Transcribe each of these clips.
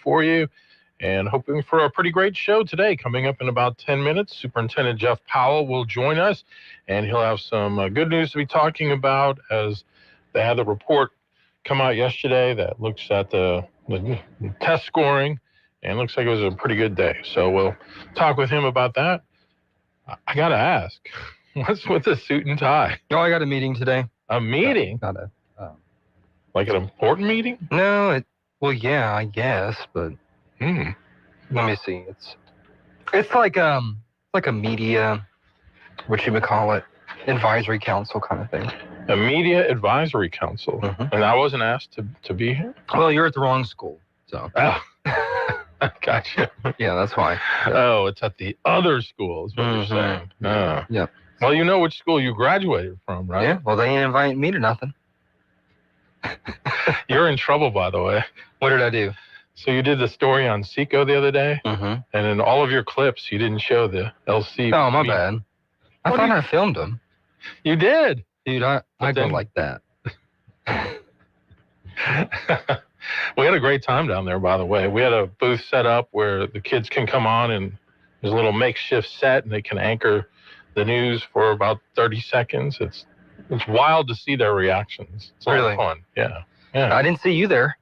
for you and hoping for a pretty great show today. Coming up in about 10 minutes, Superintendent Jeff Powell will join us, and he'll have some good news to be talking about as they had the report come out yesterday that looks at the test scoring, and looks like it was a pretty good day. So we'll talk with him about that. I got to ask, what's with the suit and tie? Oh, I got a meeting today. A meeting? Like an important meeting? No, well, yeah, I guess, but let me see. It's like a media, what you would call it, advisory council kind of thing. A media advisory council, and I wasn't asked to be here. Well, you're at the wrong school, so. Oh, gotcha. Yeah, that's why. Oh, it's at the other school, is what you're saying. Oh. Yeah. Well, you know which school you graduated from, right? Yeah. Well, they ain't inviting me to nothing. You're in trouble, by the way. What did I do? So you did the story on Seco the other day, and in all of your clips, you didn't show the LC. Oh, my bad. I thought I filmed them. You did? Dude, I go like that. We had a great time down there, by the way. We had a booth set up where the kids can come on, and there's a little makeshift set, and they can anchor the news for about 30 seconds. It's wild to see their reactions. It's a lot of fun. Yeah. I didn't see you there.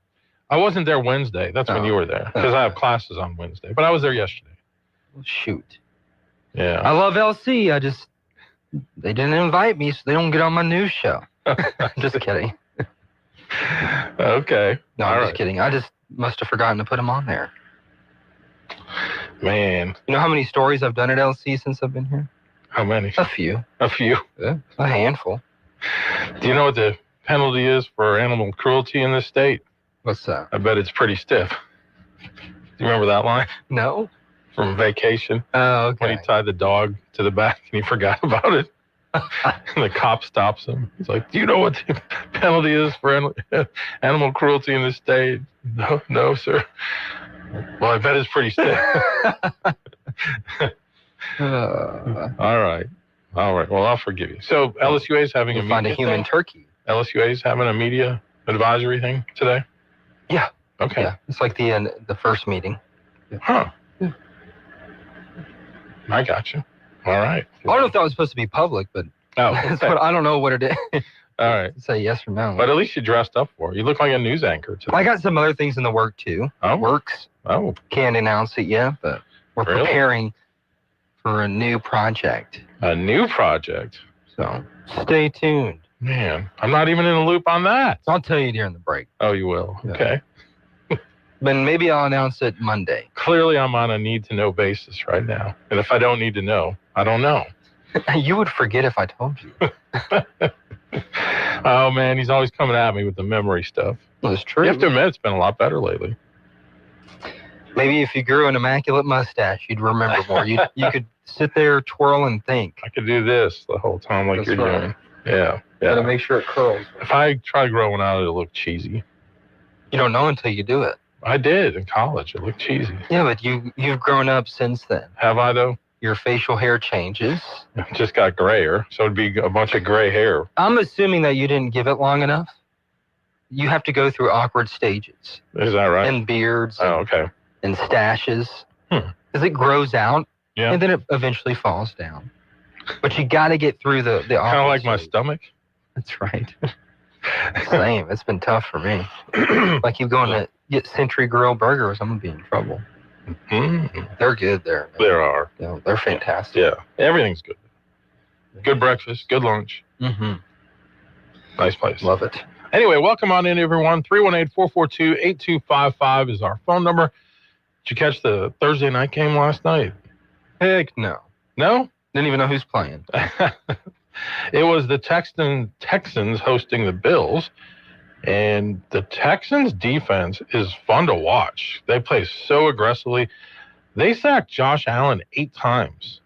I wasn't there Wednesday. That's when you were there, because I have classes on Wednesday. But I was there yesterday. Well, shoot. Yeah. I love LC. They didn't invite me, so they don't get on my news show. Just kidding. Okay. No, I'm just kidding. I just must have forgotten to put them on there. Man. You know how many stories I've done at LC since I've been here? How many? A few. A few? Yeah, a handful. Do you know what the penalty is for animal cruelty in this state? What's that? I bet it's pretty stiff. Do you remember that line? No. From Vacation? Oh, okay. When he tied the dog to the back and he forgot about it. And the cop stops him. He's like, do you know what the penalty is for animal cruelty in this state? No, sir. Well, I bet it's pretty stiff. All right. Well, I'll forgive you. So LSUA is having a media find a human turkey. LSUA is having a media advisory thing today? Yeah. Okay. Yeah. It's like the first meeting. Yeah. Huh. Yeah. I got you. All right. I don't know if that was supposed to be public, but that's what, I don't know what it is. All right. Say yes or no. But at least you dressed up for it. You look like a news anchor today. I got some other things in the work too. Oh. Works. Oh. Can't announce it yet, but we're preparing for a new project. A new project? So stay tuned. Man, I'm not even in a loop on that. I'll tell you during the break. Oh, you will? Yeah. Okay. But maybe I'll announce it Monday. Clearly, I'm on a need-to-know basis right now. And if I don't need to know, I don't know. You would forget if I told you. Oh, man, he's always coming at me with the memory stuff. Well, it's true. You have to admit, it's been a lot better lately. Maybe if you grew an immaculate mustache, you'd remember more. You could sit there, twirl, and think. I could do this the whole time like you're doing. Yeah. Gotta make sure it curls. If I try to grow one out, it'll look cheesy. You don't know until you do it. I did in college. It looked cheesy. Yeah, but you've grown up since then. Have I, though? Your facial hair changes. It just got grayer, so it'd be a bunch of gray hair. I'm assuming that you didn't give it long enough. You have to go through awkward stages. Is that right? And beards. Oh, okay. And stashes. Because it grows out. Yeah. And then it eventually falls down. But you got to get through the awkward kind of like stage. my stomach? That's right. Same. It's been tough for me. Like you going to get Century Grill burgers, I'm going to be in trouble. They're good there. There are. Yeah, they're fantastic. Yeah. Everything's good. Good breakfast, good lunch. Nice place. Love it. Anyway, welcome on in, everyone. 318-442-8255 is our phone number. Did you catch the Thursday night game last night? Heck no. No? Didn't even know who's playing. It was the Texans hosting the Bills, and the Texans defense is fun to watch. They play so aggressively. They sacked Josh Allen 8 times,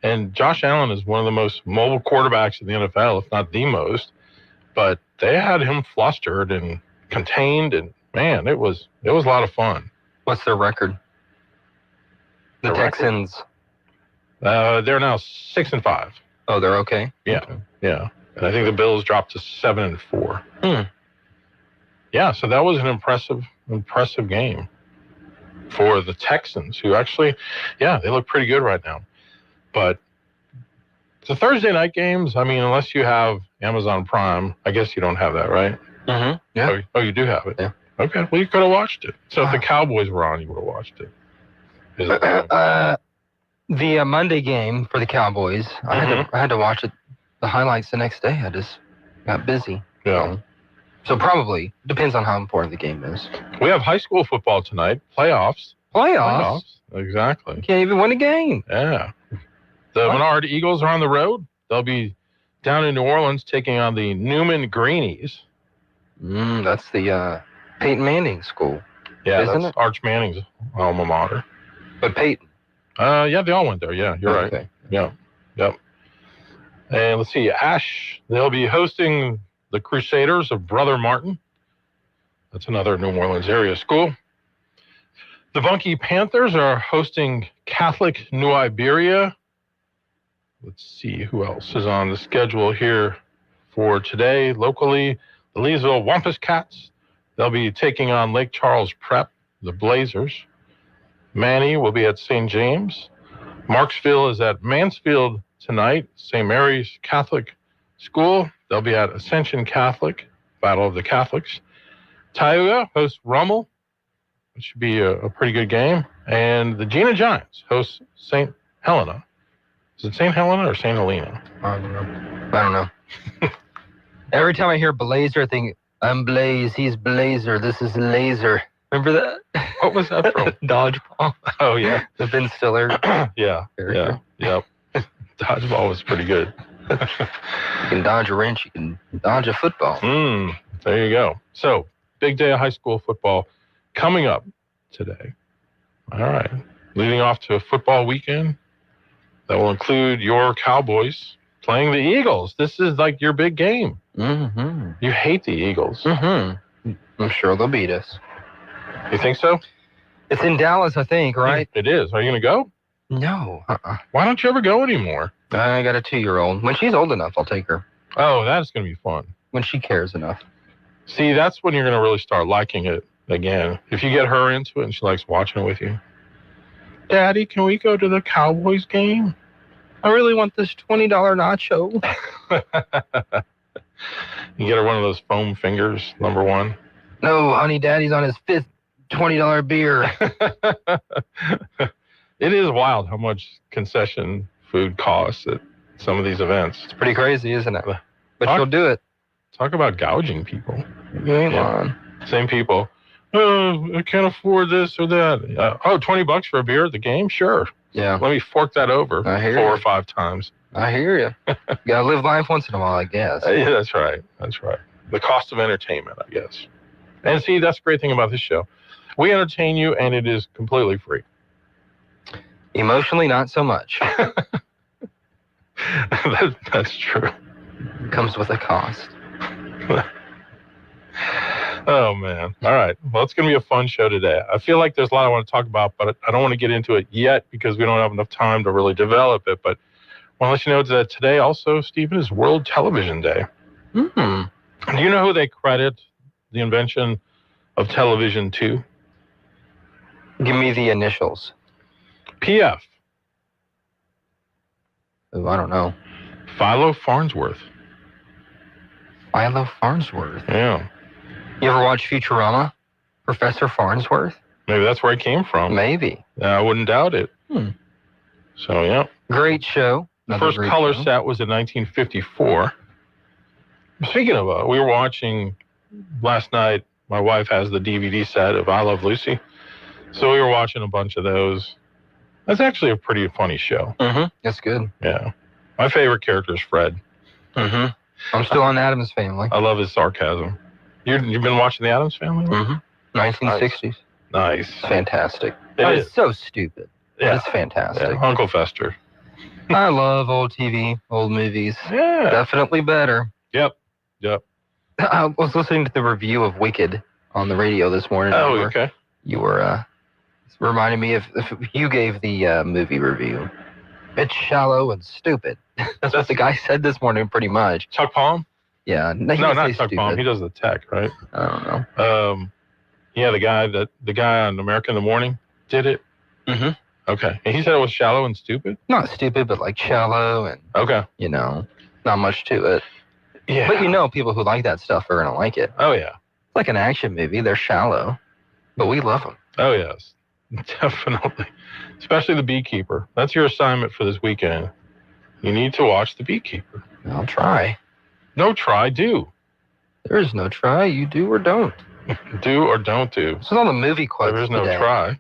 and Josh Allen is one of the most mobile quarterbacks in the NFL, if not the most, but they had him flustered and contained, and man, it was a lot of fun. What's their record? The Texans. They're now 6-5. Oh, they're okay? Yeah. Okay. Yeah. And I think the Bills dropped to 7-4. Yeah, so that was an impressive game. for the Texans, who actually, they look pretty good right now. But the Thursday night games, I mean, unless you have Amazon Prime, I guess you don't have that, right? Mm-hmm. Yeah. Oh, you do have it? Yeah. Okay, well, you could have watched it. So if the Cowboys were on, you would have watched it. The Monday game for the Cowboys, I had to watch it, the highlights the next day. I just got busy. Yeah. So probably depends on how important the game is. We have high school football tonight. Playoffs. Exactly. You can't even win a game. Yeah. The Menard Eagles are on the road. They'll be down in New Orleans taking on the Newman Greenies. That's the Peyton Manning school. Yeah, isn't that's it? Arch Manning's alma mater. But Peyton. Yeah, they all went there. Yeah, you're right. Okay. Yeah. Yep. And let's see, Ash, they'll be hosting the Crusaders of Brother Martin. That's another New Orleans area school. The Bunkie Panthers are hosting Catholic New Iberia. Let's see who else is on the schedule here for today. Locally, the Leesville Wampus Cats. They'll be taking on Lake Charles Prep, the Blazers. Manny will be at St. James. Marksville is at Mansfield tonight, St. Mary's Catholic School. They'll be at Ascension Catholic, Battle of the Catholics. Tioga hosts Rummel. It should be a pretty good game. And the Gina Giants host St. Helena. Is it St. Helena or St. Helena? I don't know. Every time I hear Blazer, I think, I'm Blaze, he's Blazer, this is Laser. Remember that? What was that from? Dodgeball. Oh, yeah. The Ben Stiller. Yeah. Yep. Dodgeball was pretty good. You can dodge a wrench, you can dodge a football. There you go. So, big day of high school football coming up today. All right. Leading off to a football weekend that will include your Cowboys playing the Eagles. This is like your big game. Mm-hmm. You hate the Eagles. Mm-hmm. I'm sure they'll beat us. You think so? It's in Dallas, I think, right? It is. Are you going to go? No. Why don't you ever go anymore? I got a 2-year-old. When she's old enough, I'll take her. Oh, that's going to be fun. When she cares enough. See, that's when you're going to really start liking it again. If you get her into it and she likes watching it with you. Daddy, can we go to the Cowboys game? I really want this $20 nacho. You get her one of those foam fingers, number one. No, honey, Daddy's on his 5th $20 beer. It is wild how much concession food costs at some of these events. It's pretty crazy, isn't it? But she'll do it. Talk about gouging people. You ain't lying. Same people. Oh, I can't afford this or that. $20 for a beer at the game? Sure. Yeah. Let me fork that over I hear 4 you. or 5 times. I hear you. You gotta live life once in a while, I guess. Yeah, that's right. That's right. The cost of entertainment, I guess. And see, that's the great thing about this show. We entertain you, and it is completely free. Emotionally, not so much. That's true. It comes with a cost. Oh, man. All right. Well, it's going to be a fun show today. I feel like there's a lot I want to talk about, but I don't want to get into it yet because we don't have enough time to really develop it. But I want to let you know that today also, Stephen, is World Television Day. Mm-hmm. Do you know who they credit the invention of television to? Give me the initials. PF. Oh, I don't know. Philo Farnsworth. Philo Farnsworth. Yeah. You ever watch Futurama? Professor Farnsworth? Maybe that's where it came from. Maybe. I wouldn't doubt it. So, yeah. Great show. The first color set was in 1954. Speaking of, we were watching last night. My wife has the DVD set of I Love Lucy. So we were watching a bunch of those. That's actually a pretty funny show. Mm-hmm. That's good. Yeah. My favorite character is Fred. Mm-hmm. I'm still on Addams Family. I love his sarcasm. You've been watching the Addams Family? Mm-hmm. 1960s. Nice. It's fantastic. It is so stupid. Yeah. It's fantastic. Yeah. Uncle Fester. I love old TV, old movies. Yeah. Definitely better. Yep. I was listening to the review of Wicked on the radio this morning. Oh, okay. You were reminding me if you gave the movie review. It's shallow and stupid. That's what the guy said this morning, pretty much. Chuck Palm? Yeah. No, not Chuck Palm. He does the tech, right? I don't know. Yeah, the guy on America in the Morning. did it? Mm-hmm. Okay. And he said it was shallow and stupid? Not stupid, but like shallow and, Okay. not much to it. Yeah. But people who like that stuff are going to like it. Oh, yeah. It's like an action movie. They're shallow, but we love them. Oh, yes. Definitely. Especially The Beekeeper. That's your assignment for this weekend. You need to watch The Beekeeper. I'll try. No try, do. There is no try. You do or don't. Do or don't do. This is all the movie quotes There is no today. try.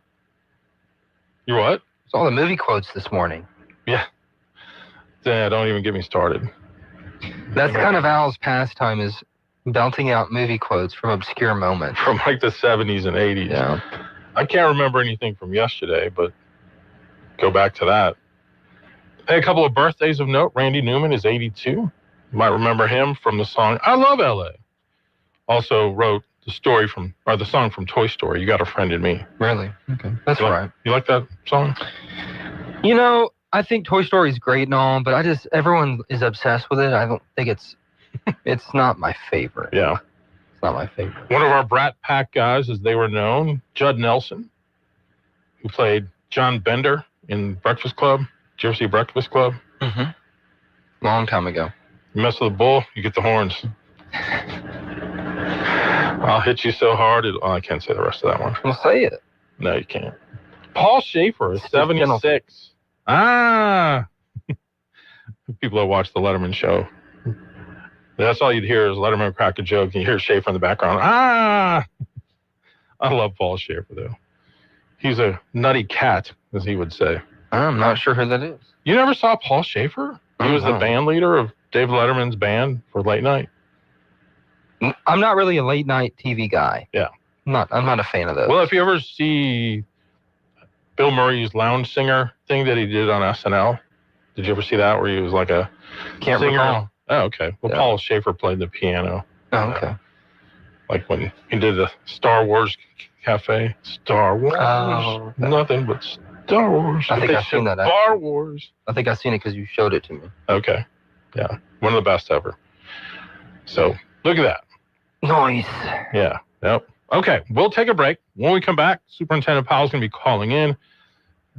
You what? It's all the movie quotes this morning. Yeah. Don't even get me started. That's kind of Al's pastime, is belting out movie quotes from obscure moments. From like the 70s and 80s. Yeah. I can't remember anything from yesterday, but go back to that. Hey, a couple of birthdays of note. Randy Newman is 82. You might remember him from the song I Love L.A. Also wrote the song from Toy Story, You Got a Friend in Me. Really? Okay. That's right. You like that song? I think Toy Story is great and all, but everyone is obsessed with it. I don't think it's not my favorite. Yeah. It's not my favorite. One of our Brat Pack guys, as they were known, Judd Nelson, who played John Bender in Breakfast Club. Did you ever see Breakfast Club? Mm-hmm. Long time ago. You mess with a bull, you get the horns. I'll hit you so hard, I can't say the rest of that one. Well, say it. No, you can't. Paul Schaefer is 76. People that watch the Letterman show. That's all you'd hear is Letterman crack a joke, and you hear Schaefer in the background. I love Paul Schaefer, though. He's a nutty cat, as he would say. I'm not sure who that is. You never saw Paul Schaefer? He was the band leader of Dave Letterman's band for late night. I'm not really a late night TV guy. Yeah. I'm not a fan of those. Well, if you ever see Bill Murray's lounge singer thing that he did on SNL, did you ever see that where he was like a Can't singer? recall. Oh, okay. Well, Yeah. Paul Schaefer played the piano. Oh, okay. Like when he did the Star Wars Cafe. Star Wars. Oh, okay. Nothing but Star Wars. I think I've seen that. Star Wars. I think I've seen it because you showed it to me. Okay. Yeah. One of the best ever. So look at that. Nice. Yeah. Yep. Okay. We'll take a break. When we come back, Superintendent Powell's going to be calling in.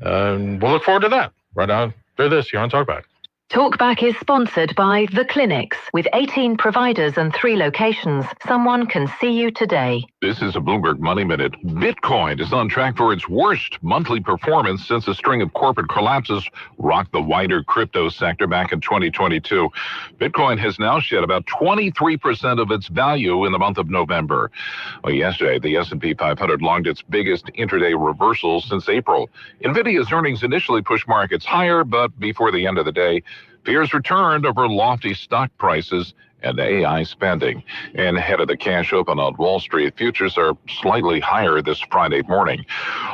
And we'll look forward to that right after this here on Talkback. Talkback is sponsored by The Clinics. With 18 providers and 3 locations, someone can see you today. This is a Bloomberg Money Minute. Bitcoin is on track for its worst monthly performance since a string of corporate collapses rocked the wider crypto sector back in 2022. Bitcoin has now shed about 23% of its value in the month of November. Well, yesterday, the S&P 500 logged its biggest intraday reversal since April. NVIDIA's earnings initially pushed markets higher, but before the end of the day, fears returned over lofty stock prices and AI spending. And ahead of the cash open on Wall Street, futures are slightly higher this Friday morning.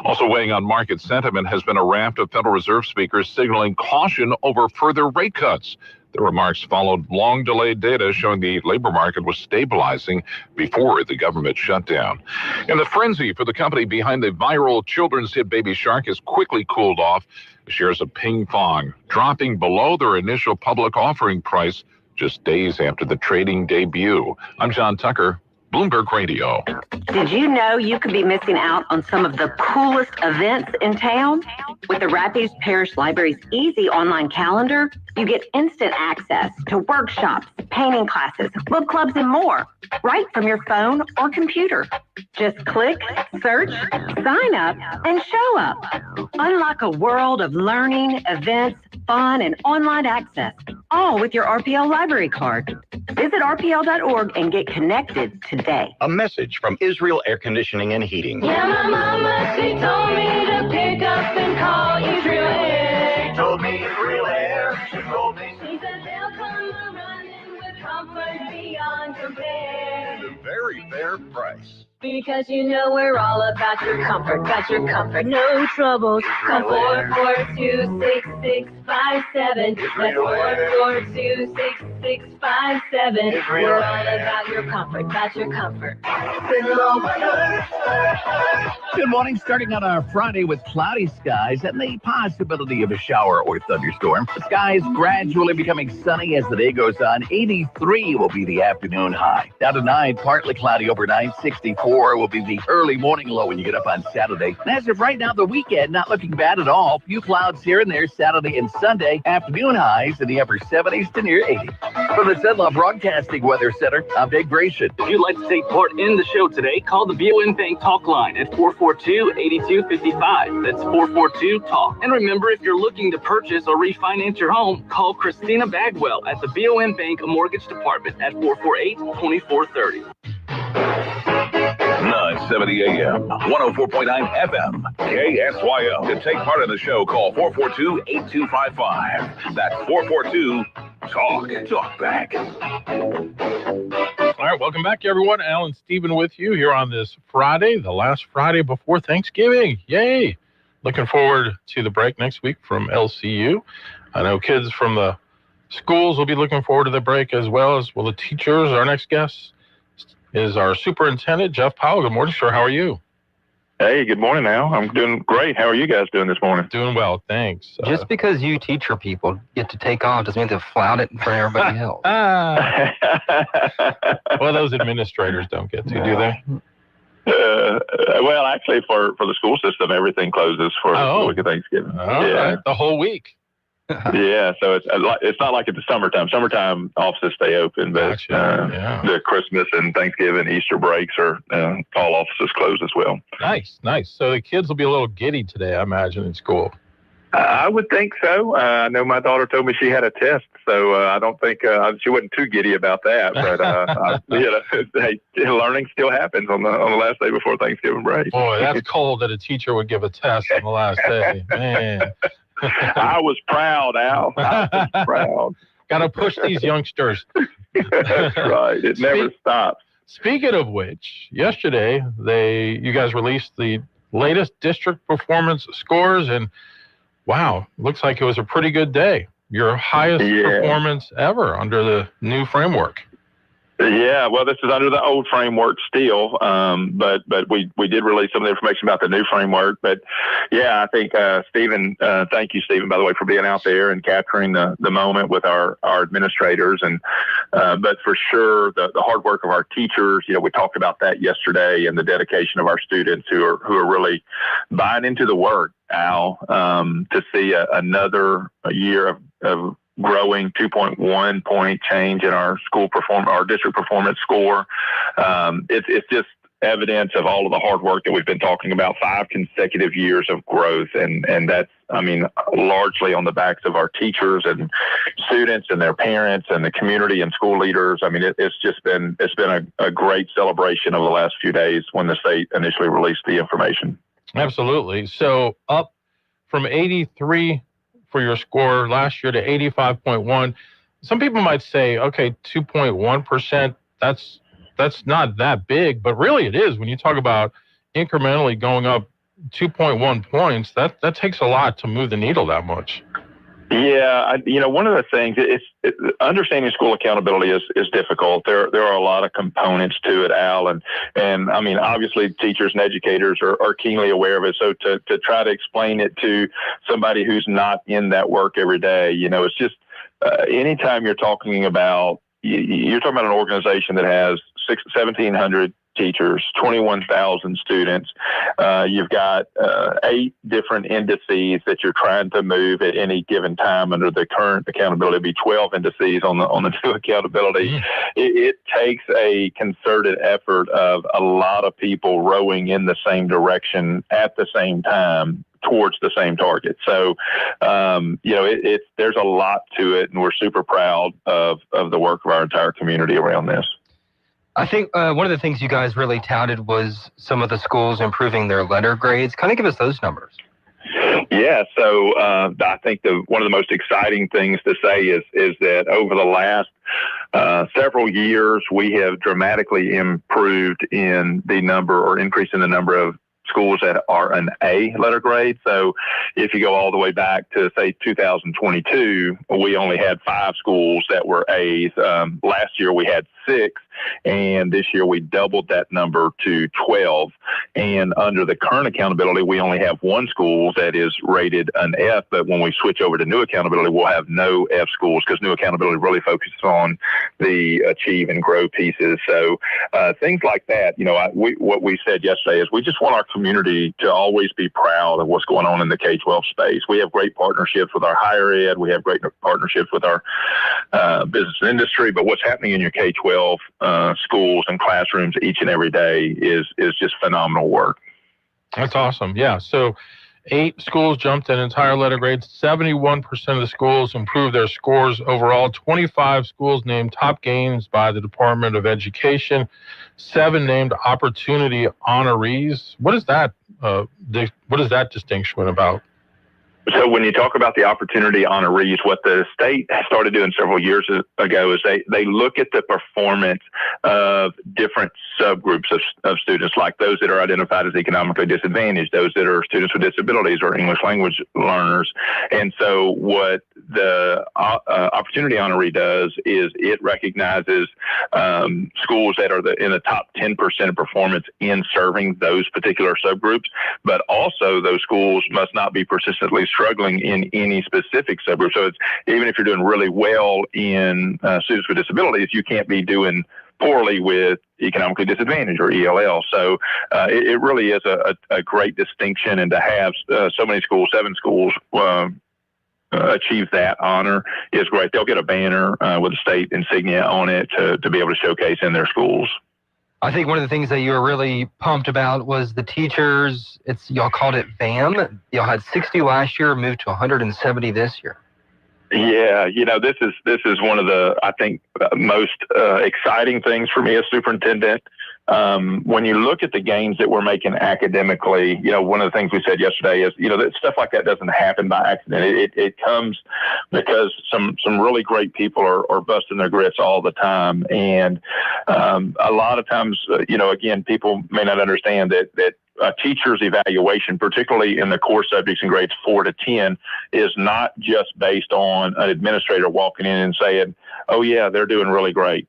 Also weighing on market sentiment has been a raft of Federal Reserve speakers signaling caution over further rate cuts. The remarks followed long-delayed data showing the labor market was stabilizing before the government shutdown. And the frenzy for the company behind the viral children's hit Baby Shark has quickly cooled off. Shares of Ping Fong dropping below their initial public offering price just days after the trading debut. I'm John Tucker, Bloomberg Radio. Did you know you could be missing out on some of the coolest events in town? With the Rapides Parish Library's easy online calendar, you get instant access to workshops, painting classes, book clubs, and more, right from your phone or computer. Just click, search, sign up, and show up. Unlock a world of learning, events, fun, and online access, all with your RPL library card. Visit rpl.org and get connected today. A message from Israel Air Conditioning and Heating. Yeah, my mama, she told me to pick up and call Israel Air. She told me Israel Air. She told me She said they'll come running with comfort beyond compare. a very fair price. Because you know we're all about your comfort, no troubles. Call 442-6657. That's 442-6657. 657. We're all about your comfort. That's your comfort. Good morning. Starting on our Friday with cloudy skies and the possibility of a shower or thunderstorm. The skies gradually becoming sunny as the day goes on. 83 will be the afternoon high. Down to 9, partly cloudy overnight. 64 will be the early morning low when you get up on Saturday. And as of right now, the weekend not looking bad at all. Few clouds here and there Saturday and Sunday. Afternoon highs in the upper 70s to near 80. From the Zenlaw Broadcasting Weather Center, I'm Dave Grayson. If you'd like to take part in the show today, call the BOM Bank Talk line at 442-8255. That's 442-TALK. And remember, if you're looking to purchase or refinance your home, call Christina Bagwell at the BOM Bank Mortgage Department at 448-2430. 970 AM, 104.9 FM, KSYO. To take part in the show, call 442-8255. That's 442-TALK. Talk back. All right, welcome back, everyone. Alan Stephen with you here on this Friday, the last Friday before Thanksgiving. Yay! Looking forward to the break next week from LCU. I know kids from the schools will be looking forward to the break as well as the teachers. Our next guest is our superintendent, Jeff Powell. Good morning, sir. How are you? Hey, good morning, Al. I'm doing great. How are you guys doing this morning? Doing well, thanks. Just because you teacher people get to take off doesn't mean to flout it for everybody else. Well, those administrators don't get to, do they? Well, actually, for the school system, everything closes for the week of Thanksgiving. Right. The whole week. Yeah, so it's not like it's the summertime. Summertime offices stay open, but the Christmas and Thanksgiving, Easter breaks are all offices closed as well. Nice. So the kids will be a little giddy today, I imagine, in school. I would think so. I know my daughter told me she had a test, so I don't think she wasn't too giddy about that. But learning still happens on the last day before Thanksgiving break. Boy, that's cold that a teacher would give a test on the last day, man. I was proud, Al. I was proud. Got to push these youngsters. That's right. It never stops. Speaking of which, yesterday you guys released the latest district performance scores, and wow, looks like it was a pretty good day. Your highest performance ever under the new framework. Yeah, well, this is under the old framework still, but we did release some of the information about the new framework. But yeah, I think Stephen, thank you, Stephen, by the way, for being out there and capturing the moment with our administrators. And but for sure, the hard work of our teachers. We talked about that yesterday, and the dedication of our students who are really buying into the work. Al, to see another year of growing 2.1 point change in our our district performance score. It's just evidence of all of the hard work that we've been talking about, 5 consecutive years of growth. And that's, largely on the backs of our teachers and students and their parents and the community and school leaders. It's been a great celebration over the last few days when the state initially released the information. Absolutely. So up from 83 for your score last year to 85.1. Some people might say, okay, 2.1%, that's not that big, but really it is. When you talk about incrementally going up 2.1 points, that takes a lot to move the needle that much. Yeah, one of the things understanding school accountability is difficult. There are a lot of components to it, Al, and obviously teachers and educators are keenly aware of it. So to try to explain it to somebody who's not in that work every day, it's just anytime you're talking about an organization that has 1,700 teachers, 21,000 students. You've got 8 different indices that you're trying to move at any given time under the current accountability. It'd be 12 indices on the new accountability. It takes a concerted effort of a lot of people rowing in the same direction at the same time towards the same target. So, there's a lot to it, and we're super proud of the work of our entire community around this. I think one of the things you guys really touted was some of the schools improving their letter grades. Kind of give us those numbers. Yeah, so I think one of the most exciting things to say is that over the last several years, we have dramatically improved in the number or increase in the number of schools that are an A letter grade. So if you go all the way back to, say, 2022, we only had 5 schools that were A's. Last year we had 6, and this year we doubled that number to 12. And under the current accountability, we only have 1 school that is rated an F, but when we switch over to new accountability, we'll have no F schools because new accountability really focuses on the achieve and grow pieces. So things like that, what we said yesterday is we just want our community to always be proud of what's going on in the K-12 space. We have great partnerships with our higher ed. We have great partnerships with our business and industry. But what's happening in your K-12 schools and classrooms each and every day is just phenomenal work. That's awesome. Yeah. So 8 schools jumped in entire letter grades. 71% of the schools improved their scores overall. 25 schools named top games by the Department of Education. 7 named opportunity honorees. What is that? What is that distinction about? So when you talk about the opportunity honorees, what the state started doing several years ago is they look at the performance of different subgroups of students, like those that are identified as economically disadvantaged, those that are students with disabilities or English language learners. And so what the opportunity honoree does is it recognizes schools that are in the top 10% of performance in serving those particular subgroups, but also those schools must not be persistently struggling in any specific subgroup. So it's, even if you're doing really well in students with disabilities, you can't be doing poorly with economically disadvantaged or ELL. So it really is a great distinction, and to have so many schools, 7 schools, achieve that honor is great. They'll get a banner with a state insignia on it to be able to showcase in their schools. I think one of the things that you were really pumped about was the teachers. Y'all called it VAM. Y'all had 60 last year, moved to 170 this year. Yeah, this is one of the, I think, most exciting things for me as superintendent. When you look at the gains that we're making academically, one of the things we said yesterday is, that stuff like that doesn't happen by accident. It comes because some really great people are busting their grits all the time. And a lot of times, again, people may not understand that a teacher's evaluation, particularly in the core subjects in grades 4 to 10, is not just based on an administrator walking in and saying, oh, yeah, they're doing really great.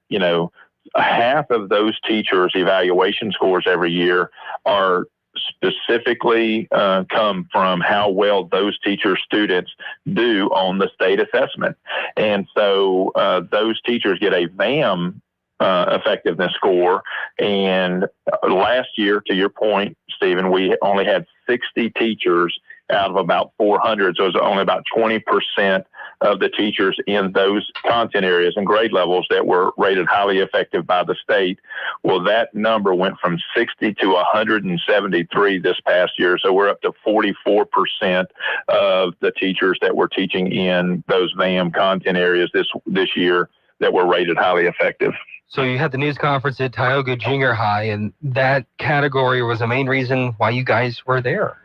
Half of those teachers' evaluation scores every year are specifically come from how well those teachers' students do on the state assessment. And so those teachers get a VAM effectiveness score. And last year, to your point, Stephen, we only had 60 teachers out of about 400. So it was only about 20% of the teachers in those content areas and grade levels that were rated highly effective by the state. Well, that number went from 60 to 173 this past year. So we're up to 44% of the teachers that were teaching in those VAM content areas this year that were rated highly effective. So you had the news conference at Tioga Junior High, and that category was the main reason why you guys were there.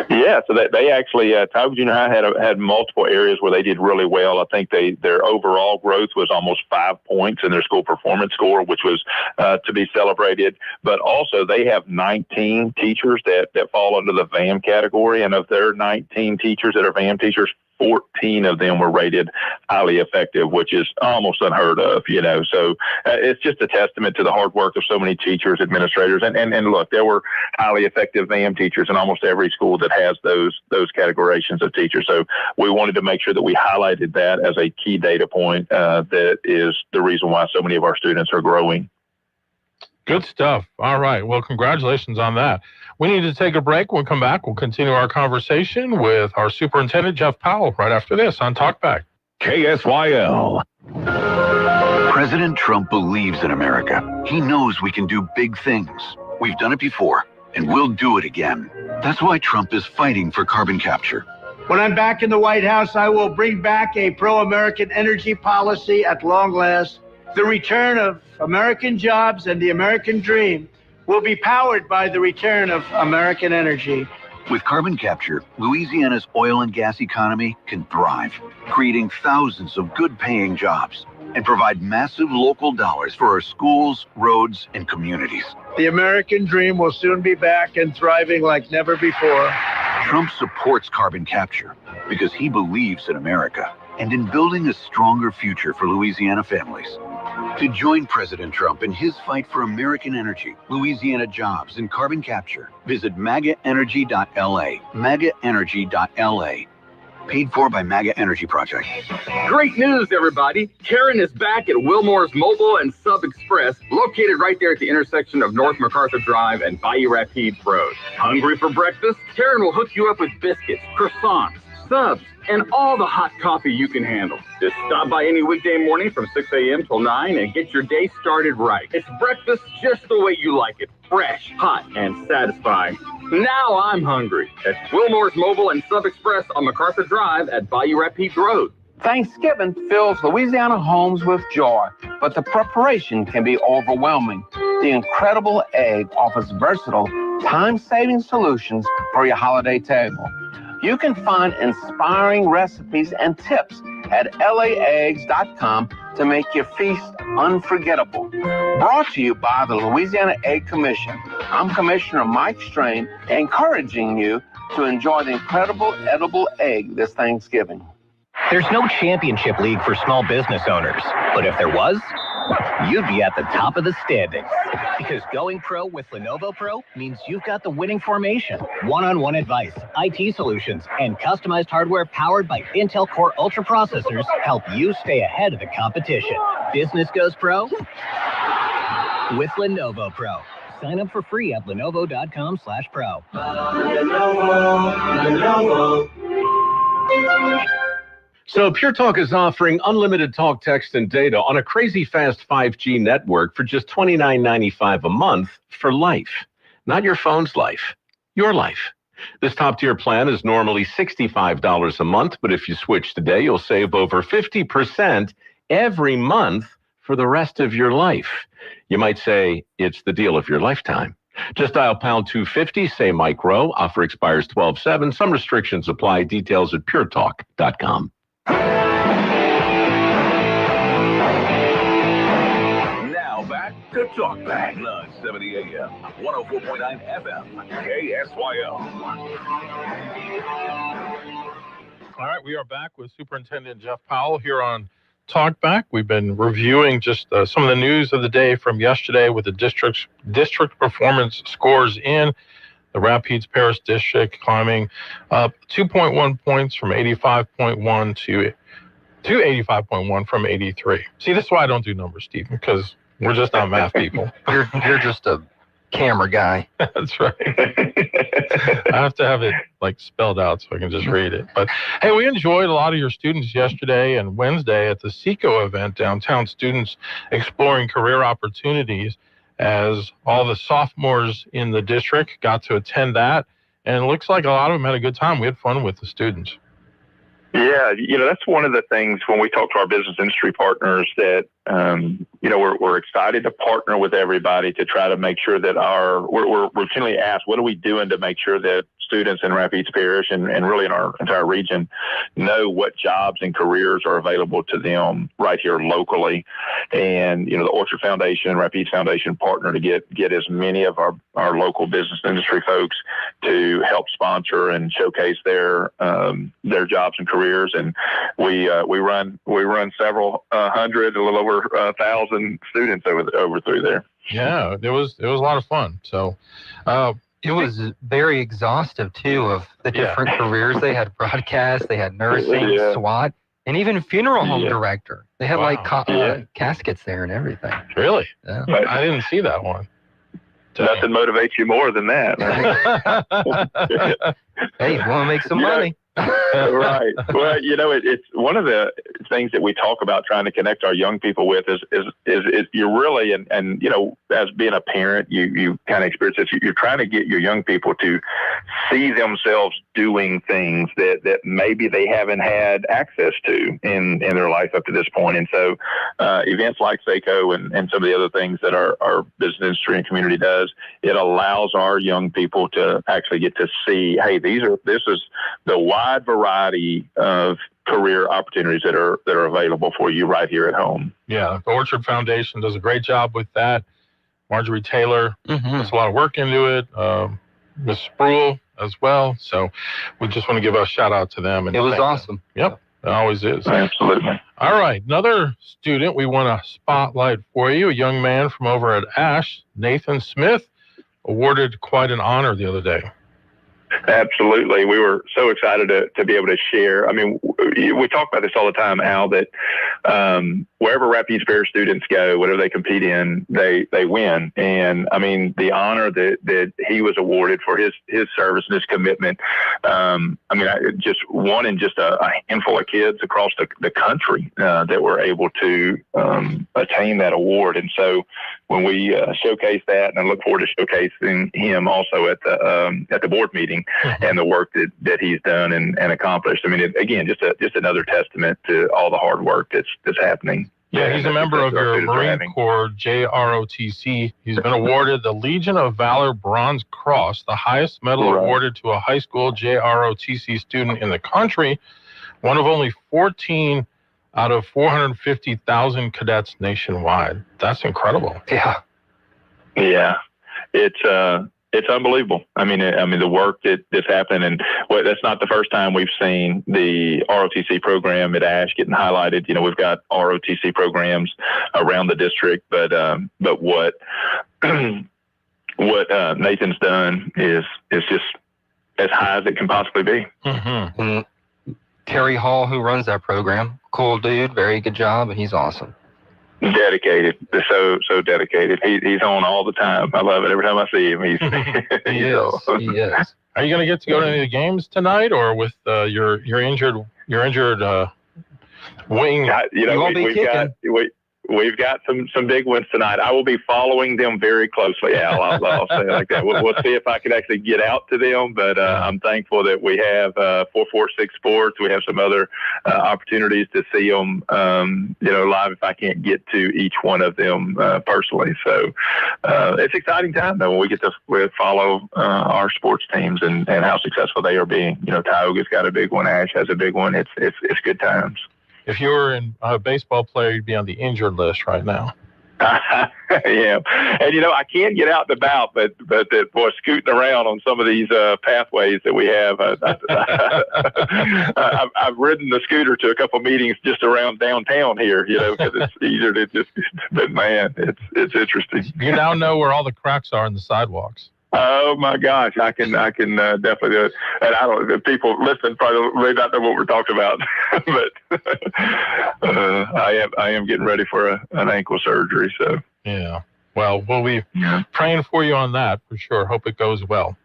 Yeah, so they actually, Tioga Junior High had multiple areas where they did really well. I think their overall growth was almost 5 points in their school performance score, which was to be celebrated. But also they have 19 teachers that fall under the VAM category. And of their 19 teachers that are VAM teachers, 14 of them were rated highly effective, which is almost unheard of, So it's just a testament to the hard work of so many teachers, administrators, and look, there were highly effective VAM teachers in almost every school that has those categorizations of teachers. So we wanted to make sure that we highlighted that as a key data point that is the reason why so many of our students are growing. Good stuff. All right. Well, congratulations on that. We need to take a break. When we come back, we'll continue our conversation with our superintendent, Jeff Powell, right after this on Talkback. KSYL. President Trump believes in America. He knows we can do big things. We've done it before, and we'll do it again. That's why Trump is fighting for carbon capture. When I'm back in the White House, I will bring back a pro-American energy policy at long last. The return of American jobs and the American dream will be powered by the return of American energy. With carbon capture, Louisiana's oil and gas economy can thrive, creating thousands of good-paying jobs. and provide massive local dollars for our schools, roads, and communities. The American dream will soon be back and thriving like never before. Trump supports carbon capture because he believes in America and in building a stronger future for Louisiana families. To join President Trump in his fight for American energy, Louisiana jobs, and carbon capture, visit MAGAenergy.la. MAGAenergy.la. Paid for by MAGA Energy Project. Great news, everybody. Karen is back at Wilmore's Mobile and Sub Express, located right there at the intersection of North MacArthur Drive and Bayou Rapides Road. Hungry for breakfast? Karen will hook you up with biscuits, croissants, subs, and all the hot coffee you can handle. Just stop by any weekday morning from 6 a.m. till 9 and get your day started right. It's breakfast just the way you like it. Fresh, hot, and satisfying. Now I'm hungry. At Wilmore's Mobile and Sub Express on MacArthur Drive at Bayou Rapides Road. Thanksgiving fills Louisiana homes with joy, but the preparation can be overwhelming. The Incredible Egg offers versatile, time-saving solutions for your holiday table. You can find inspiring recipes and tips at laeggs.com to make your feast unforgettable. Brought to you by the Louisiana Egg Commission. I'm Commissioner Mike Strain, encouraging you to enjoy the incredible edible egg this Thanksgiving. There's no championship league for small business owners, but if there was, you'd be at the top of the standings. Because going pro with Lenovo Pro means you've got the winning formation, one-on-one advice, IT solutions, and customized hardware powered by Intel Core Ultra processors help you stay ahead of the competition. Business goes pro with Lenovo Pro. Sign up for free at lenovo.com/pro. Lenovo. So Pure Talk is offering unlimited talk, text, and data on a crazy fast 5G network for just $29.95 a month for life. Not your phone's life, your life. This top-tier plan is normally $65 a month, but if you switch today, you'll save over 50% every month for the rest of your life. You might say it's the deal of your lifetime. Just dial pound 250, say Mike Rowe. Offer expires 12/7. Some restrictions apply. Details at puretalk.com. Now back to Talk Back. 970 AM, 104.9 FM, KSYO. All right, we are back with Superintendent Jeff Powell here on Talk Back. We've been reviewing just some of the news of the day from yesterday with the district performance scores in. The Rapides Parish District climbing up 2.1 points from 85.1 to 85.1 from 83. See, this is why I don't do numbers, Stephen, because we're just not math people. You're just a camera guy. That's right. I have to have it like spelled out so I can just read it. But hey, we enjoyed a lot of your students yesterday and Wednesday at the SECO event downtown. Students exploring career opportunities, as all the sophomores in the district got to attend that. And it looks like a lot of them had a good time. We had fun with the students. Yeah, that's one of the things when we talk to our business industry partners that, we're excited to partner with everybody to try to make sure that we're routinely asked, what are we doing to make sure that students in Rapides Parish and really in our entire region know what jobs and careers are available to them right here locally. And, the Orchard Foundation and Rapides Foundation partner to get as many of our local business industry folks to help sponsor and showcase their jobs and careers. And we run several hundred, a little over 1,000 students over through there. Yeah, it was a lot of fun. So, it was very exhaustive too of the different careers. They had broadcast, they had nursing, SWAT, and even funeral home director. They had caskets there and everything. Really? Yeah. I didn't see that one. Nothing motivates you more than that. Hey, you want to make some money? Right. Well, it's one of the things that we talk about trying to connect our young people with is you're really, and as being a parent, you kind of experience this. You're trying to get your young people to see themselves doing things that maybe they haven't had access to in their life up to this point. And so events like SECO and some of the other things that our business industry and community does, it allows our young people to actually get to see, hey, this is the why wide variety of career opportunities that are available for you right here at home. Yeah, the Orchard Foundation does a great job with that. Marjorie Taylor puts a lot of work into it. Ms. Spruill as well. So we just want to give a shout out to them. And it was thank awesome. them. Yep, it always is. Absolutely. All right, another student we want to spotlight for you, a young man from over at Ash, Nathan Smith, awarded quite an honor the other day. Absolutely. We were so excited to be able to share. I mean, we talk about this all the time, Al, that wherever Rapides Bear students go, whatever they compete in, they win. And I mean, the honor that he was awarded for his service and his commitment. I mean, just one in just a handful of kids across the country that were able to attain that award. And so when we showcase that, and I look forward to showcasing him also at the board meeting and the work that he's done and accomplished. I mean, again, just another testament to all the hard work that's happening. Yeah, he's a member of your Marine Corps JROTC. He's been awarded the Legion of Valor Bronze Cross, the highest medal awarded to a high school JROTC student in the country, one of only 14 out of 450,000 cadets nationwide. That's incredible. Yeah. Yeah. It's unbelievable. I mean, the work that's happening, and that's not the first time we've seen the ROTC program at Ash getting highlighted. You know, we've got ROTC programs around the district, but what Nathan's done is just as high as it can possibly be. And Terry Hall, who runs that program, cool dude, very good job, and he's awesome. Dedicated, so dedicated. He's on all the time. I love it. Every time I see him, he's he is. Are you going to get to go to any of the games tonight, or with your injured wing? We've got some big ones tonight. I will be following them very closely, Al. I'll say it like that. We'll see if I can actually get out to them, but I'm thankful that we have 446 Sports. We have some other opportunities to see them, live if I can't get to each one of them personally. So it's exciting time though when we get to follow our sports teams and how successful they are being. You know, Tioga's got a big one. Ash has a big one. It's good times. If you were a baseball player, you'd be on the injured list right now. Yeah, and I can't get out and about, but boy, scooting around on some of these pathways that we have. I've ridden the scooter to a couple meetings just around downtown here, because it's easier to just. But man, it's interesting. You now know where all the cracks are in the sidewalks. Oh my gosh, I can definitely do it. And I don't. The people listening probably may not know what we're talking about, but I am getting ready for an ankle surgery. So yeah, well, we'll be praying for you on that for sure. Hope it goes well.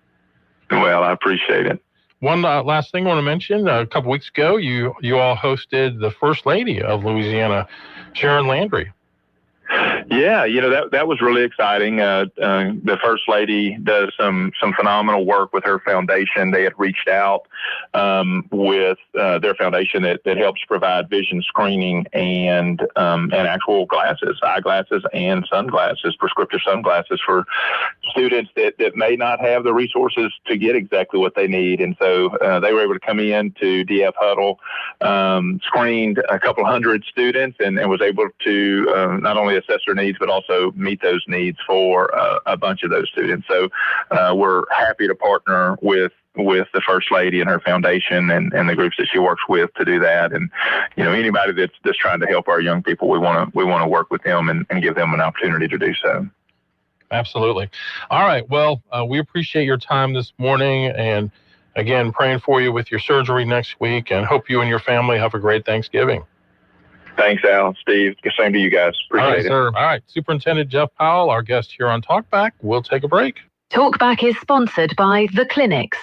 Well, I appreciate it. One last thing I want to mention: a couple weeks ago, you all hosted the First Lady of Louisiana, Sharon Landry. Yeah, that was really exciting. The First Lady does some phenomenal work with her foundation. They had reached out with their foundation that helps provide vision screening and actual glasses, eyeglasses and sunglasses, prescriptive sunglasses for students that may not have the resources to get exactly what they need. And so they were able to come in to DF Huddle, screened a couple hundred students and was able to not only assess their needs, but also meet those needs for a bunch of those students. So we're happy to partner with the First Lady and her foundation and the groups that she works with to do that. And, anybody that's trying to help our young people, we want to work with them and give them an opportunity to do so. Absolutely. All right. Well, we appreciate your time this morning, and again, praying for you with your surgery next week, and hope you and your family have a great Thanksgiving. Thanks, Al, Steve. Same to you guys. Appreciate it. Sir. All right. Superintendent Jeff Powell, our guest here on Talkback. We'll take a break. Talkback is sponsored by The Clinics.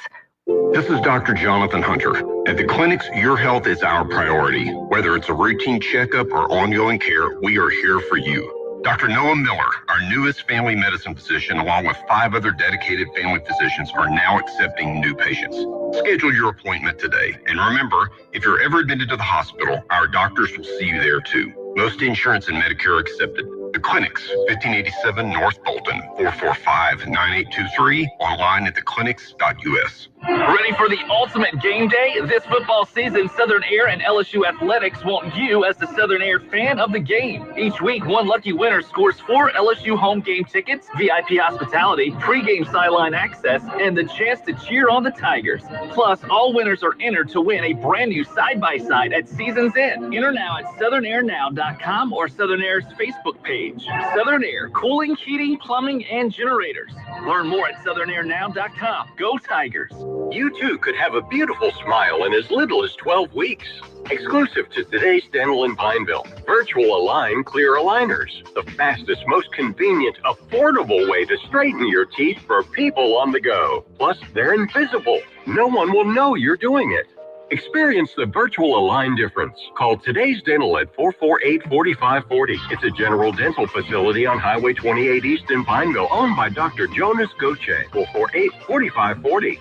This is Dr. Jonathan Hunter. At The Clinics, your health is our priority. Whether it's a routine checkup or ongoing care, we are here for you. Dr. Noah Miller, our newest family medicine physician, along with 5 other dedicated family physicians, are now accepting new patients. Schedule your appointment today. And remember, if you're ever admitted to the hospital, our doctors will see you there too. Most insurance and Medicare are accepted. The Clinics, 1587 North Bolton, 445-9823, online at theclinics.us. Ready for the ultimate game day? This football season, Southern Air and LSU Athletics want you as the Southern Air fan of the game. Each week, one lucky winner scores 4 LSU home game tickets, VIP hospitality, pregame sideline access, and the chance to cheer on the Tigers. Plus, all winners are entered to win a brand new side-by-side at season's end. Enter now at southernairnow.com or Southern Air's Facebook page. Southern Air, cooling, heating, plumbing, and generators. Learn more at southernairnow.com. Go Tigers. You too could have a beautiful smile in as little as 12 weeks. Exclusive to Today's Dental in Pineville, Virtual Align Clear Aligners, the fastest, most convenient, affordable way to straighten your teeth for people on the go. Plus, they're invisible. No one will know you're doing it. Experience the Virtual Align difference. Call Today's Dental at 448-4540. It's a general dental facility on Highway 28 East in Pineville, owned by Dr. Jonas Goche. 448-4540.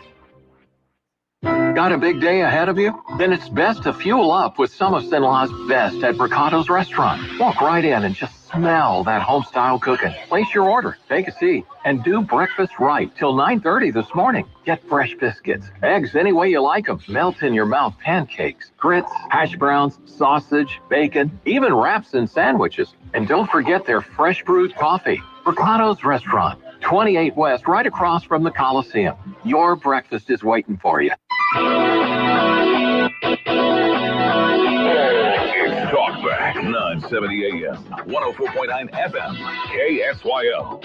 Got a big day ahead of you? Then it's best to fuel up with some of Cenla's best at Bricato's restaurant. Walk right in and just smell that home-style cooking. Place your order, take a seat, and do breakfast right till 9:30 this morning. Get fresh biscuits, eggs any way you like them, melt in your mouth pancakes, grits, hash browns, sausage, bacon, even wraps and sandwiches. And don't forget their fresh brewed coffee. Bricato's Restaurant, 28 West, right across from the Coliseum. Your breakfast is waiting for you. It's Talkback, 970 AM, 104.9 FM, KSYO.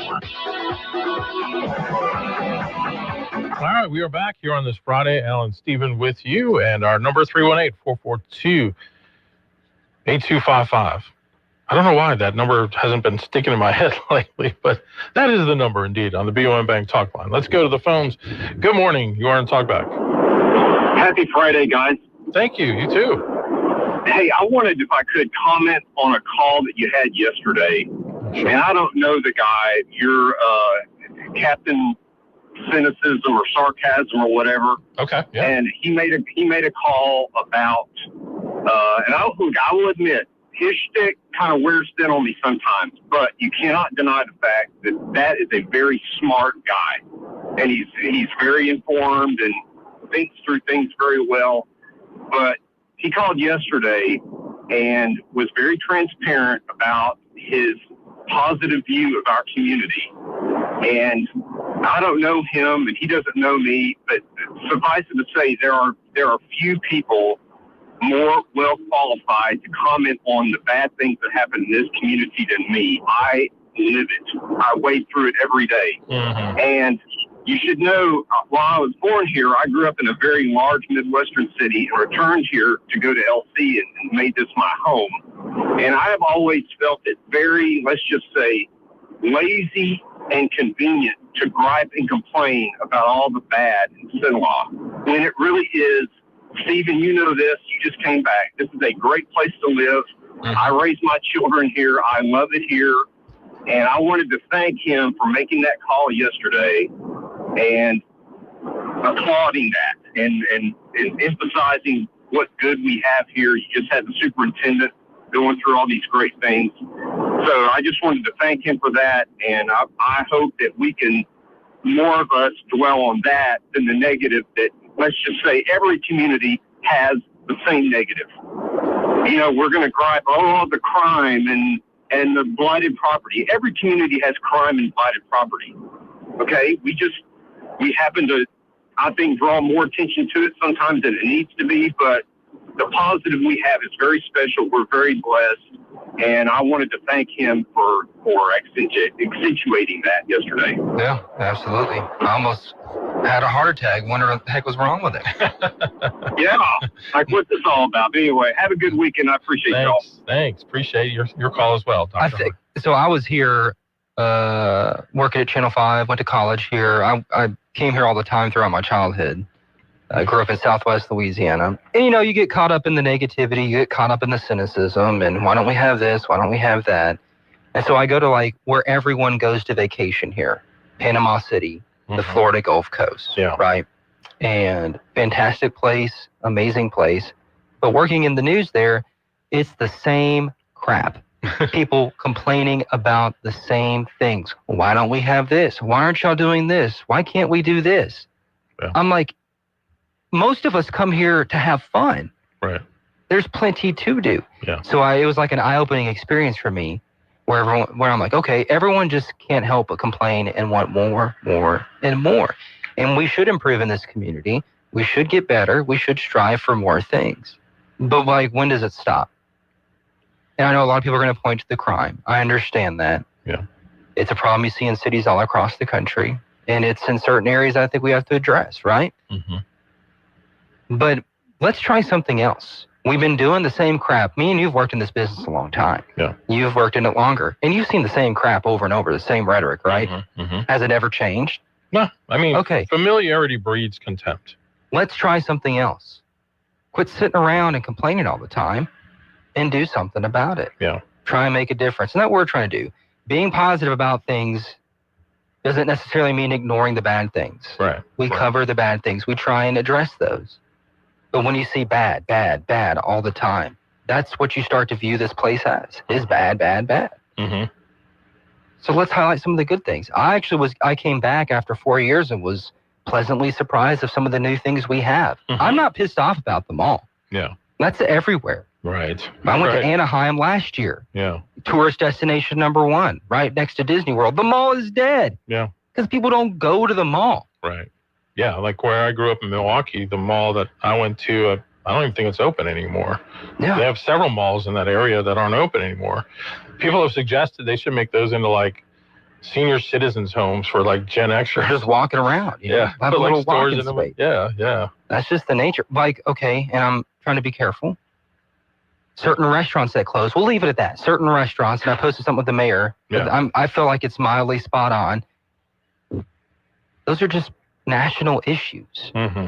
All right, we are back here on this Friday. Alan Stephen with you, and our number 318-442-8255. I don't know why that number hasn't been sticking in my head lately, but that is the number indeed on the BOM Bank talk line. Let's go to the phones. Good morning. You are on Talkback. Happy Friday, guys. Thank you. You too. Hey, I wanted, if I could, comment on a call that you had yesterday. Sure. And I don't know the guy. You're Captain Cynicism or Sarcasm or whatever. Okay. Yeah. And he made a call about, and I will admit, his shtick kind of wears thin on me sometimes, but you cannot deny the fact that that is a very smart guy, and he's very informed and thinks through things very well. But he called yesterday and was very transparent about his positive view of our community. And I don't know him, and he doesn't know me, but suffice it to say, there are few people more well qualified to comment on the bad things that happen in this community than me. I live it. I wade through it every day. Mm-hmm. And you should know, while I was born here, I grew up in a very large Midwestern city and returned here to go to LC and made this my home. And I have always felt it very, let's just say, lazy and convenient to gripe and complain about all the bad in Cenla, when it really is. Stephen, you know this. You just came back. This is a great place to live. Mm-hmm. I raised my children here. I love it here. And I wanted to thank him for making that call yesterday and applauding that and emphasizing what good we have here. You just had the superintendent going through all these great things. So I just wanted to thank him for that. And I hope that we can, more of us, dwell on that than the negative that, let's just say, every community has the same negative. You know, we're going to gripe, the crime and the blighted property. Every community has crime and blighted property. Okay? We happen to, I think, draw more attention to it sometimes than it needs to be, but the positive we have is very special. We're very blessed. And I wanted to thank him for accentuating that yesterday. Yeah, absolutely. I almost had a heart attack, wondering what the heck was wrong with it. Yeah, like what's this all about? But anyway, have a good weekend. I appreciate y'all. Thanks. Appreciate your call as well, Dr. So I was here working at Channel 5, went to college here. I came here all the time throughout my childhood. I grew up in Southwest Louisiana. And, you get caught up in the negativity. You get caught up in the cynicism. And why don't we have this? Why don't we have that? And so I go to, where everyone goes to vacation here. Panama City, the Florida Gulf Coast, right? And fantastic place, amazing place. But working in the news there, it's the same crap. People complaining about the same things. Why don't we have this? Why aren't y'all doing this? Why can't we do this? Yeah. I'm like, most of us come here to have fun. Right. There's plenty to do. Yeah. So it was like an eye-opening experience for me where I'm like, okay, everyone just can't help but complain and want more, and more. And we should improve in this community. We should get better. We should strive for more things. But like, when does it stop? And I know a lot of people are going to point to the crime. I understand that. Yeah. It's a problem you see in cities all across the country. And it's in certain areas I think we have to address, right? Mm-hmm. But let's try something else. We've been doing the same crap. Me and you've worked in this business a long time. Yeah. You've worked in it longer. And you've seen the same crap over and over, the same rhetoric, right? Mm-hmm. Mm-hmm. Has it ever changed? No. I mean, okay. Familiarity breeds contempt. Let's try something else. Quit sitting around and complaining all the time and do something about it. Yeah. Try and make a difference. And that's what we're trying to do. Being positive about things doesn't necessarily mean ignoring the bad things. Right. We cover the bad things. We try and address those. But when you see bad all the time, that's what you start to view this place as, is bad. Mm-hmm. So let's highlight some of the good things. I came back after 4 years and was pleasantly surprised of some of the new things we have. Mm-hmm. I'm not pissed off about them all. Yeah. That's everywhere. Right. I went to Anaheim last year. Yeah. Tourist destination #1, right next to Disney World. The mall is dead. Yeah. Because people don't go to the mall. Right. Yeah, like where I grew up in Milwaukee, the mall that I went to, I don't even think it's open anymore. Yeah. They have several malls in that area that aren't open anymore. People have suggested they should make those into like senior citizens homes for like Gen Xers. Just walking around. Yeah. Have Put, a little like, stores walking in them. space. Yeah. That's just the nature. Like, okay, and I'm trying to be careful. Certain restaurants that close, we'll leave it at that. Certain restaurants, and I posted something with the mayor. Yeah. I feel like it's mildly spot on. Those are just national issues. Mm-hmm.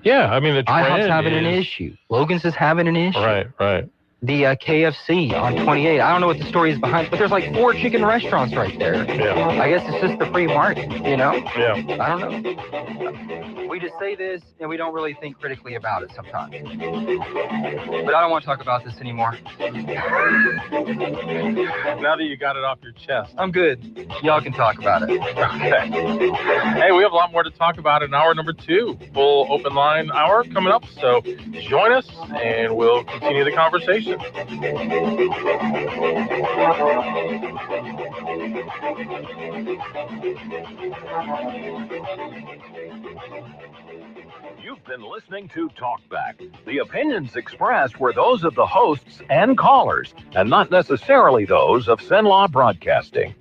Yeah, I mean, the trend IHOP's having is... an issue. Logan's is having an issue. Right. The KFC on 28. I don't know what the story is behind, but there's like 4 chicken restaurants right there. Yeah. I guess it's just the free market, you know? Yeah. I don't know. We just say this and we don't really think critically about it sometimes. But I don't want to talk about this anymore. Now that you got it off your chest. I'm good. Y'all can talk about it. Okay. Hey, we have a lot more to talk about in hour number 2. Full open line hour coming up. So join us and we'll continue the conversation. You've been listening to Talkback. The opinions expressed were those of the hosts and callers, and not necessarily those of Cenlaw Broadcasting.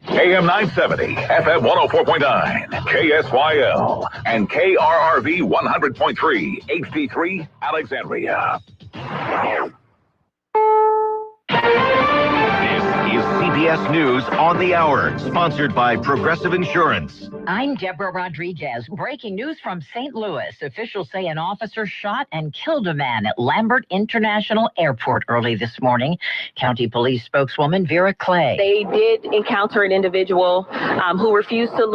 AM 970, FM 104.9, KSYL, and KRRV 100.3, HD3, Alexandria. This is CBS News on the Hour, sponsored by Progressive Insurance. I'm Deborah Rodriguez. Breaking news from St. Louis. Officials say an officer shot and killed a man at Lambert International Airport early this morning. County Police spokeswoman Vera Clay. They did encounter an individual who refused to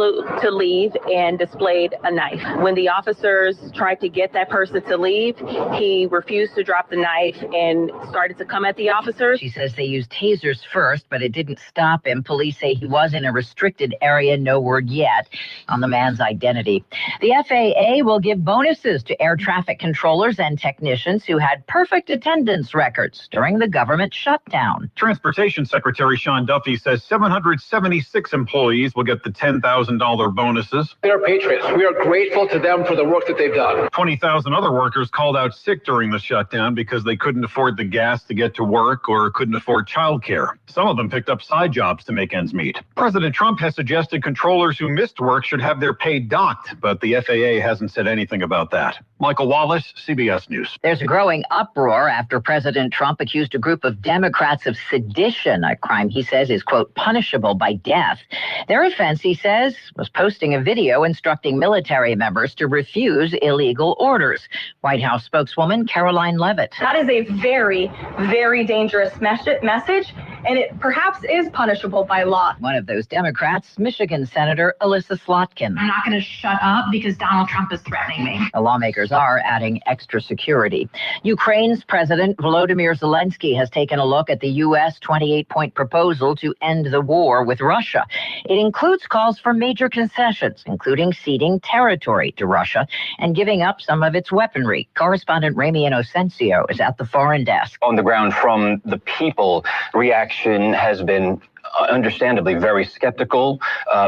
leave and displayed a knife. When the officers tried to get that person to leave, he refused to drop the knife and started to come at the officers. She says they used tasers first, but it didn't stop him. Police say he was in a restricted area. No word yet on the man's identity. The FAA will give bonuses to air traffic controllers and technicians who had perfect attendance records during the government shutdown. Transportation Secretary Sean Duffy says 776 employees will get the $10,000 bonuses. They're patriots. We are grateful to them for the work that they've done. 20,000 other workers called out sick during the shutdown because they couldn't afford the gas to get to work or couldn't afford childcare. Some of them picked up side jobs to make ends meet. President Trump has suggested controllers who missed work should have their pay docked, but the FAA hasn't said anything about that. Michael Wallace, CBS News. There's a growing uproar after President Trump accused a group of Democrats of sedition, a crime he says is, quote, punishable by death. Their offense, he says, was posting a video instructing military members to refuse illegal orders. White House spokeswoman Caroline Leavitt. That is a very, very dangerous message. and it perhaps is punishable by law. One of those Democrats, Michigan Senator Alyssa Slotkin. I'm not going to shut up because Donald Trump is threatening me. The lawmakers are adding extra security. Ukraine's President Volodymyr Zelensky has taken a look at the U.S. 28-point proposal to end the war with Russia. It includes calls for major concessions, including ceding territory to Russia and giving up some of its weaponry. Correspondent Ramy Inocencio is at the foreign desk. On the ground from the people, reaction has been understandably very skeptical,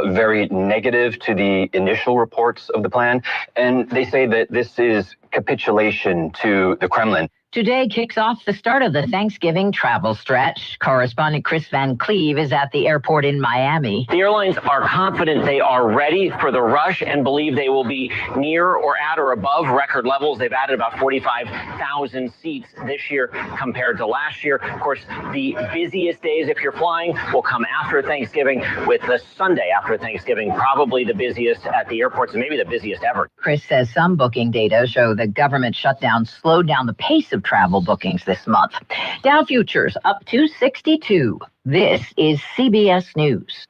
very negative to the initial reports of the plan. And they say that this is capitulation to the Kremlin. Today kicks off the start of the Thanksgiving travel stretch. Correspondent Chris Van Cleve is at the airport in Miami. The airlines are confident they are ready for the rush and believe they will be near or at or above record levels. They've added about 45,000 seats this year compared to last year. Of course, the busiest days, if you're flying, will come after Thanksgiving, with the Sunday after Thanksgiving probably the busiest at the airports and maybe the busiest ever. Chris says some booking data show the government shutdown slowed down the pace of travel bookings this month. Dow futures up to 62. This is CBS News.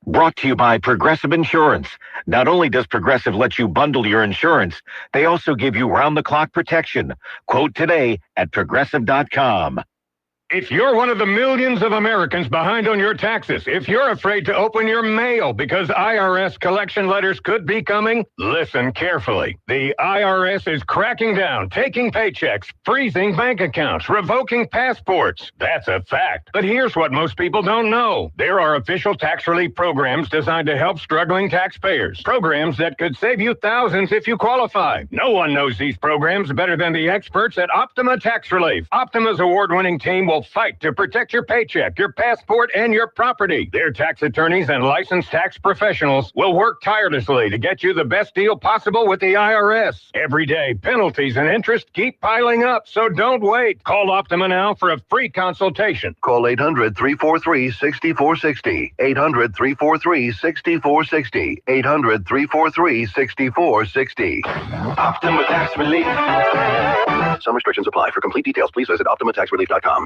Brought to you by Progressive Insurance. Not only does Progressive let you bundle your insurance, they also give you round-the-clock protection. Quote today at Progressive.com. If you're one of the millions of Americans behind on your taxes, if you're afraid to open your mail because IRS collection letters could be coming, listen carefully. The IRS is cracking down, taking paychecks, freezing bank accounts, revoking passports. That's a fact. But here's what most people don't know. There are official tax relief programs designed to help struggling taxpayers. Programs that could save you thousands if you qualify. No one knows these programs better than the experts at Optima Tax Relief. Optima's award-winning team will fight to protect your paycheck, your passport, and your property. Their tax attorneys and licensed tax professionals will work tirelessly to get you the best deal possible with the IRS. Every day, penalties and interest keep piling up, so don't wait. Call Optima now for a free consultation. Call 800-343-6460. 800-343-6460. 800-343-6460. Optima Tax Relief. Some restrictions apply. For complete details, please visit OptimaTaxRelief.com.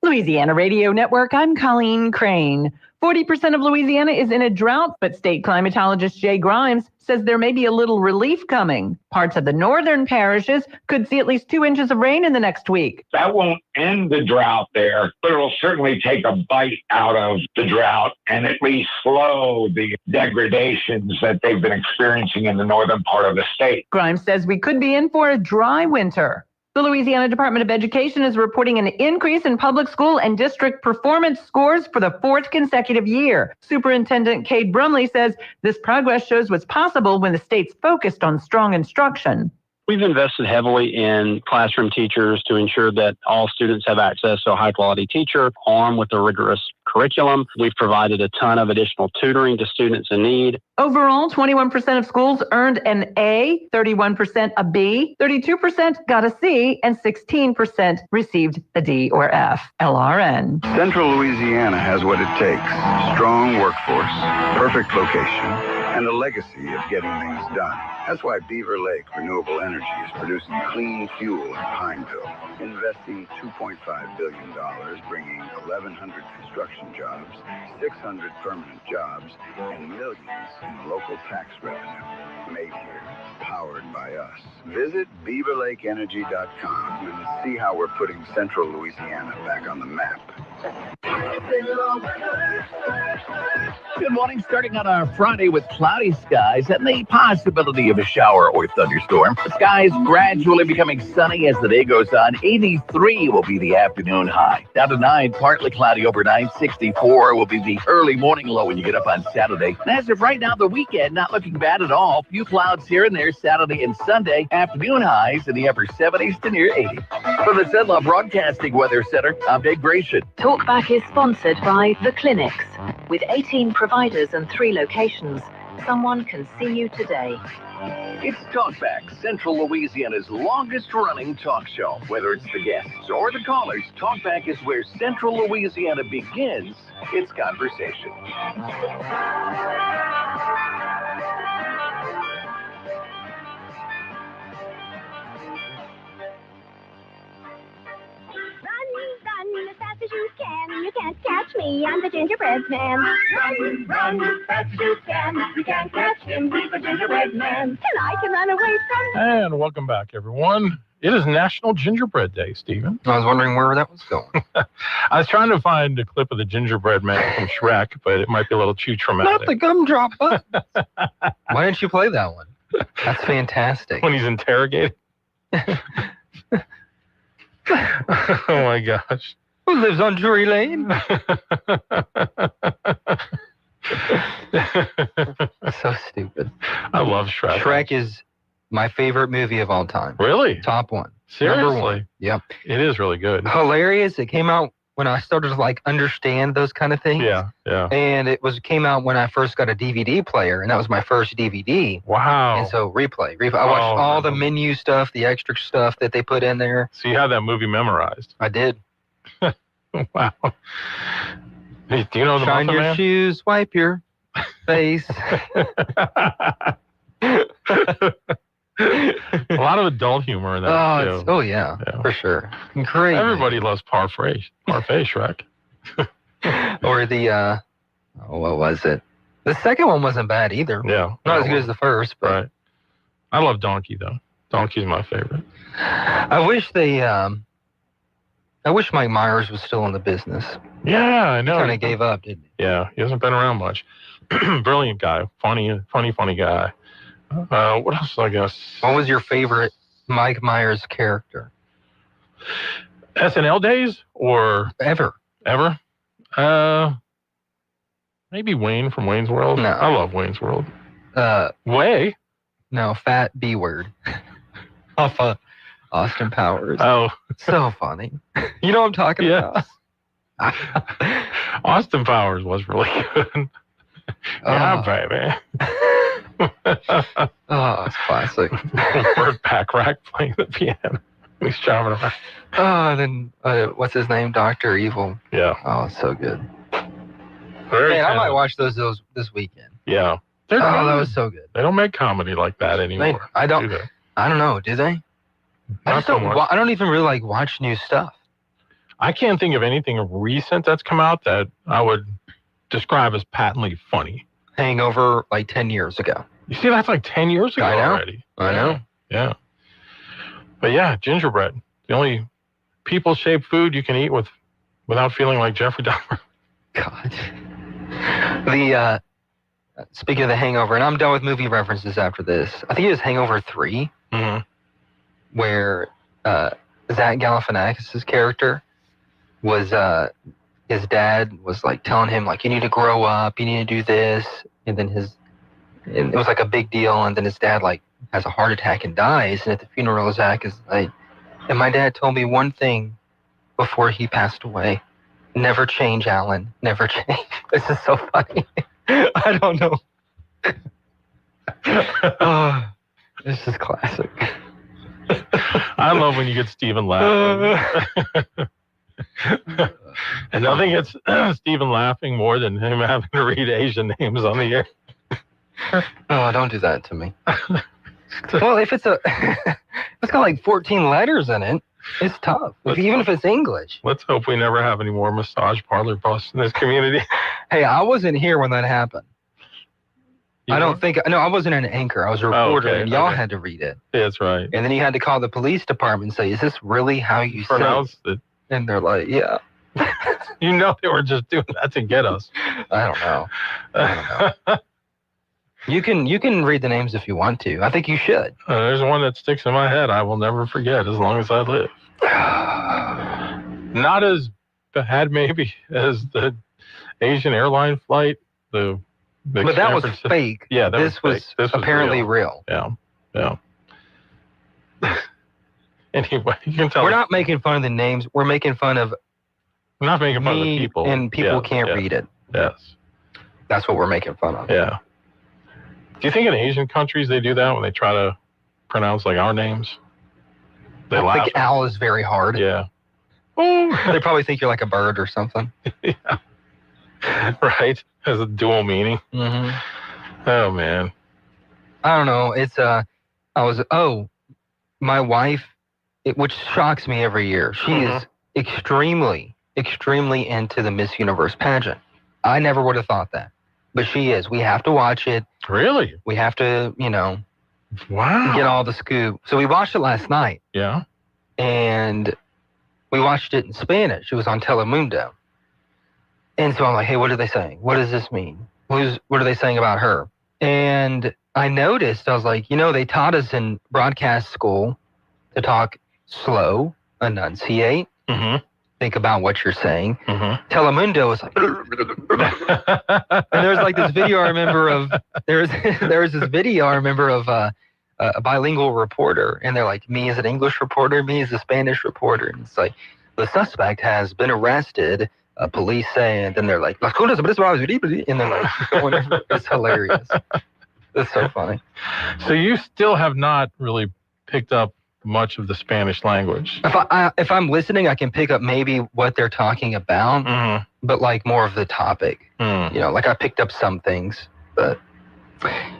Louisiana Radio Network, I'm Colleen Crane. 40% of Louisiana is in a drought, but state climatologist Jay Grimes says there may be a little relief coming. Parts of the northern parishes could see at least 2 inches of rain in the next week. That won't end the drought there, but it'll certainly take a bite out of the drought and at least slow the degradations that they've been experiencing in the northern part of the state. Grimes says we could be in for a dry winter. The Louisiana Department of Education is reporting an increase in public school and district performance scores for the 4th consecutive year. Superintendent Cade Brumley says this progress shows what's possible when the state's focused on strong instruction. We've invested heavily in classroom teachers to ensure that all students have access to a high-quality teacher, armed with a rigorous curriculum. We've provided a ton of additional tutoring to students in need. Overall, 21% of schools earned an A, 31% a B, 32% got a C, and 16% received a D or F. LRN. Central Louisiana has what it takes. Strong workforce, perfect location, and a legacy of getting things done. That's why Beaver Lake Renewable Energy is producing clean fuel in Pineville, investing $2.5 billion, bringing 1,100 construction jobs, 600 permanent jobs, and millions in local tax revenue. Made here, powered by us. Visit BeaverLakeEnergy.com and see how we're putting Central Louisiana back on the map. Good morning. Starting on our Friday with cloudy skies and the possibility of a shower or thunderstorm. The skies gradually becoming sunny as the day goes on. 83 will be the afternoon high. Down to 9, partly cloudy overnight. 64 will be the early morning low when you get up on Saturday. And as of right now, the weekend not looking bad at all. Few clouds here and there Saturday and Sunday. Afternoon highs in the upper 70s to near 80. From the Zenla Broadcasting Weather Center, I'm Dave Gratian. Talkback is sponsored by The Clinics. With 18 providers and 3 locations, someone can see you today. It's Talkback, Central Louisiana's longest-running talk show. Whether it's the guests or the callers, Talkback is where Central Louisiana begins its conversation. Run as fast as you can. catch me, I'm the gingerbread man. Run, run, as fast as you can. You can't catch him, he's the gingerbread man. Tonight you run away from... And welcome back, everyone. It is National Gingerbread Day, Stephen. I was wondering where that was going. I was trying to find a clip of the gingerbread man from Shrek, but it might be a little too traumatic. Not the gumdrop buttons. Why didn't you play that one? That's fantastic. When he's interrogated. Oh my gosh. Who lives on Drury Lane? So stupid. I love Shrek. Shrek is my favorite movie of all time. Really? Top one. Seriously? Number one. Yep. It is really good. Hilarious. It came out when I started to like understand those kind of things. Yeah, yeah. And it came out when I first got a DVD player, and that was my first DVD. Wow. And so replay. I watched all the menu stuff, the extra stuff that they put in there. So you have that movie memorized? I did. Wow. Hey, do you know the Shine Muffin your Man? shoes, wipe your face. A lot of adult humor in that too. Oh yeah, for sure. Great. Everybody loves Parfait Shrek. Or the what was it? The second one wasn't bad either. Yeah. Not as good as the first, but right. I love Donkey though. Donkey's my favorite. I wish Mike Myers was still in the business. Yeah, I know. He kind of gave up, didn't he? Yeah, he hasn't been around much. Brilliant guy. Funny guy. What else, I guess? What was your favorite Mike Myers character? SNL days or ever? Maybe Wayne from Wayne's World. No. I love Wayne's World. Way? No, Fat B Word. Off Austin Powers. Oh. So funny. You know what I'm talking about? Austin Powers was really good. Yeah, baby. Oh, it's classic. Burt Bacharach playing the piano. He's driving around. Oh, and then what's his name? Dr. Evil. Yeah. Oh, it's so good. Very Man, I might talented. watch those this weekend. Yeah. Oh, that was so good. They don't make comedy like that anymore. I don't. do they? I don't know. Do they? I Not just so don't. much. I don't even really like watch new stuff. I can't think of anything recent that's come out that I would describe as patently funny. Hangover like 10 years ago. You see, that's like 10 years ago I know. already. I know. Yeah. But yeah, gingerbread. The only people-shaped food you can eat without feeling like Jeffrey Dahmer. God. The speaking of the Hangover, and I'm done with movie references after this. I think it was Hangover 3, where Zach Galifianakis' character was his dad was like telling him like, you need to grow up, you need to do this, and then it was like a big deal, and then his dad like has a heart attack and dies, and at the funeral Zach is like, and my dad told me one thing before he passed away: never change, Alan, never change. This is so funny. I don't know. Oh, this is classic. I love when you get Stephen laughing. And nothing gets Stephen laughing more than him having to read Asian names on the air. Oh, don't do that to me. Well, if it's it's got like 14 letters in it, it's tough. Even if it's English. Let's hope we never have any more massage parlor busts in this community. Hey, I wasn't here when that happened. I wasn't an anchor. I was a reporter, and y'all had to read it. That's right. And then you had to call the police department and say, is this really how you Pronounced say it? And they're like, yeah. You know they were just doing that to get us. I don't know. You can read the names if you want to. I think you should. There's one that sticks in my head I will never forget as long as I live. Not as bad maybe as the Asian airline flight. But that was fake. Yeah, this was fake. This apparently real. Yeah. Anyway, you can tell. We're not making fun of the names. We're making fun of. We're not making fun of the people. And people can't read it. Yes. That's what we're making fun of. Yeah. Do you think in Asian countries they do that when they try to pronounce like our names? I think Al is very hard. Yeah. They probably think you're like a bird or something. Yeah. Right? Has a dual meaning. Mm-hmm. Oh, man. I don't know. It's, my wife, which shocks me every year. She is extremely extremely into the Miss Universe pageant. I never would have thought that. But she is. We have to watch it. Really? We have to, wow, get all the scoop. So we watched it last night. Yeah. And we watched it in Spanish. It was on Telemundo. And so I'm like, hey, what are they saying? What does this mean? What are they saying about her? And I noticed, I was like, they taught us in broadcast school to talk slow, enunciate, think about what you're saying. Telemundo was like, and there's like this video I remember of, there was this video I remember of a bilingual reporter, and they're like, me as an English reporter, me as a Spanish reporter. And it's like, the suspect has been arrested, police say, and then they're like, and they're like, it's hilarious. It's so funny. So you still have not really picked up much of the Spanish language. If I'm listening, I can pick up maybe what they're talking about, but like more of the topic. Like I picked up some things, but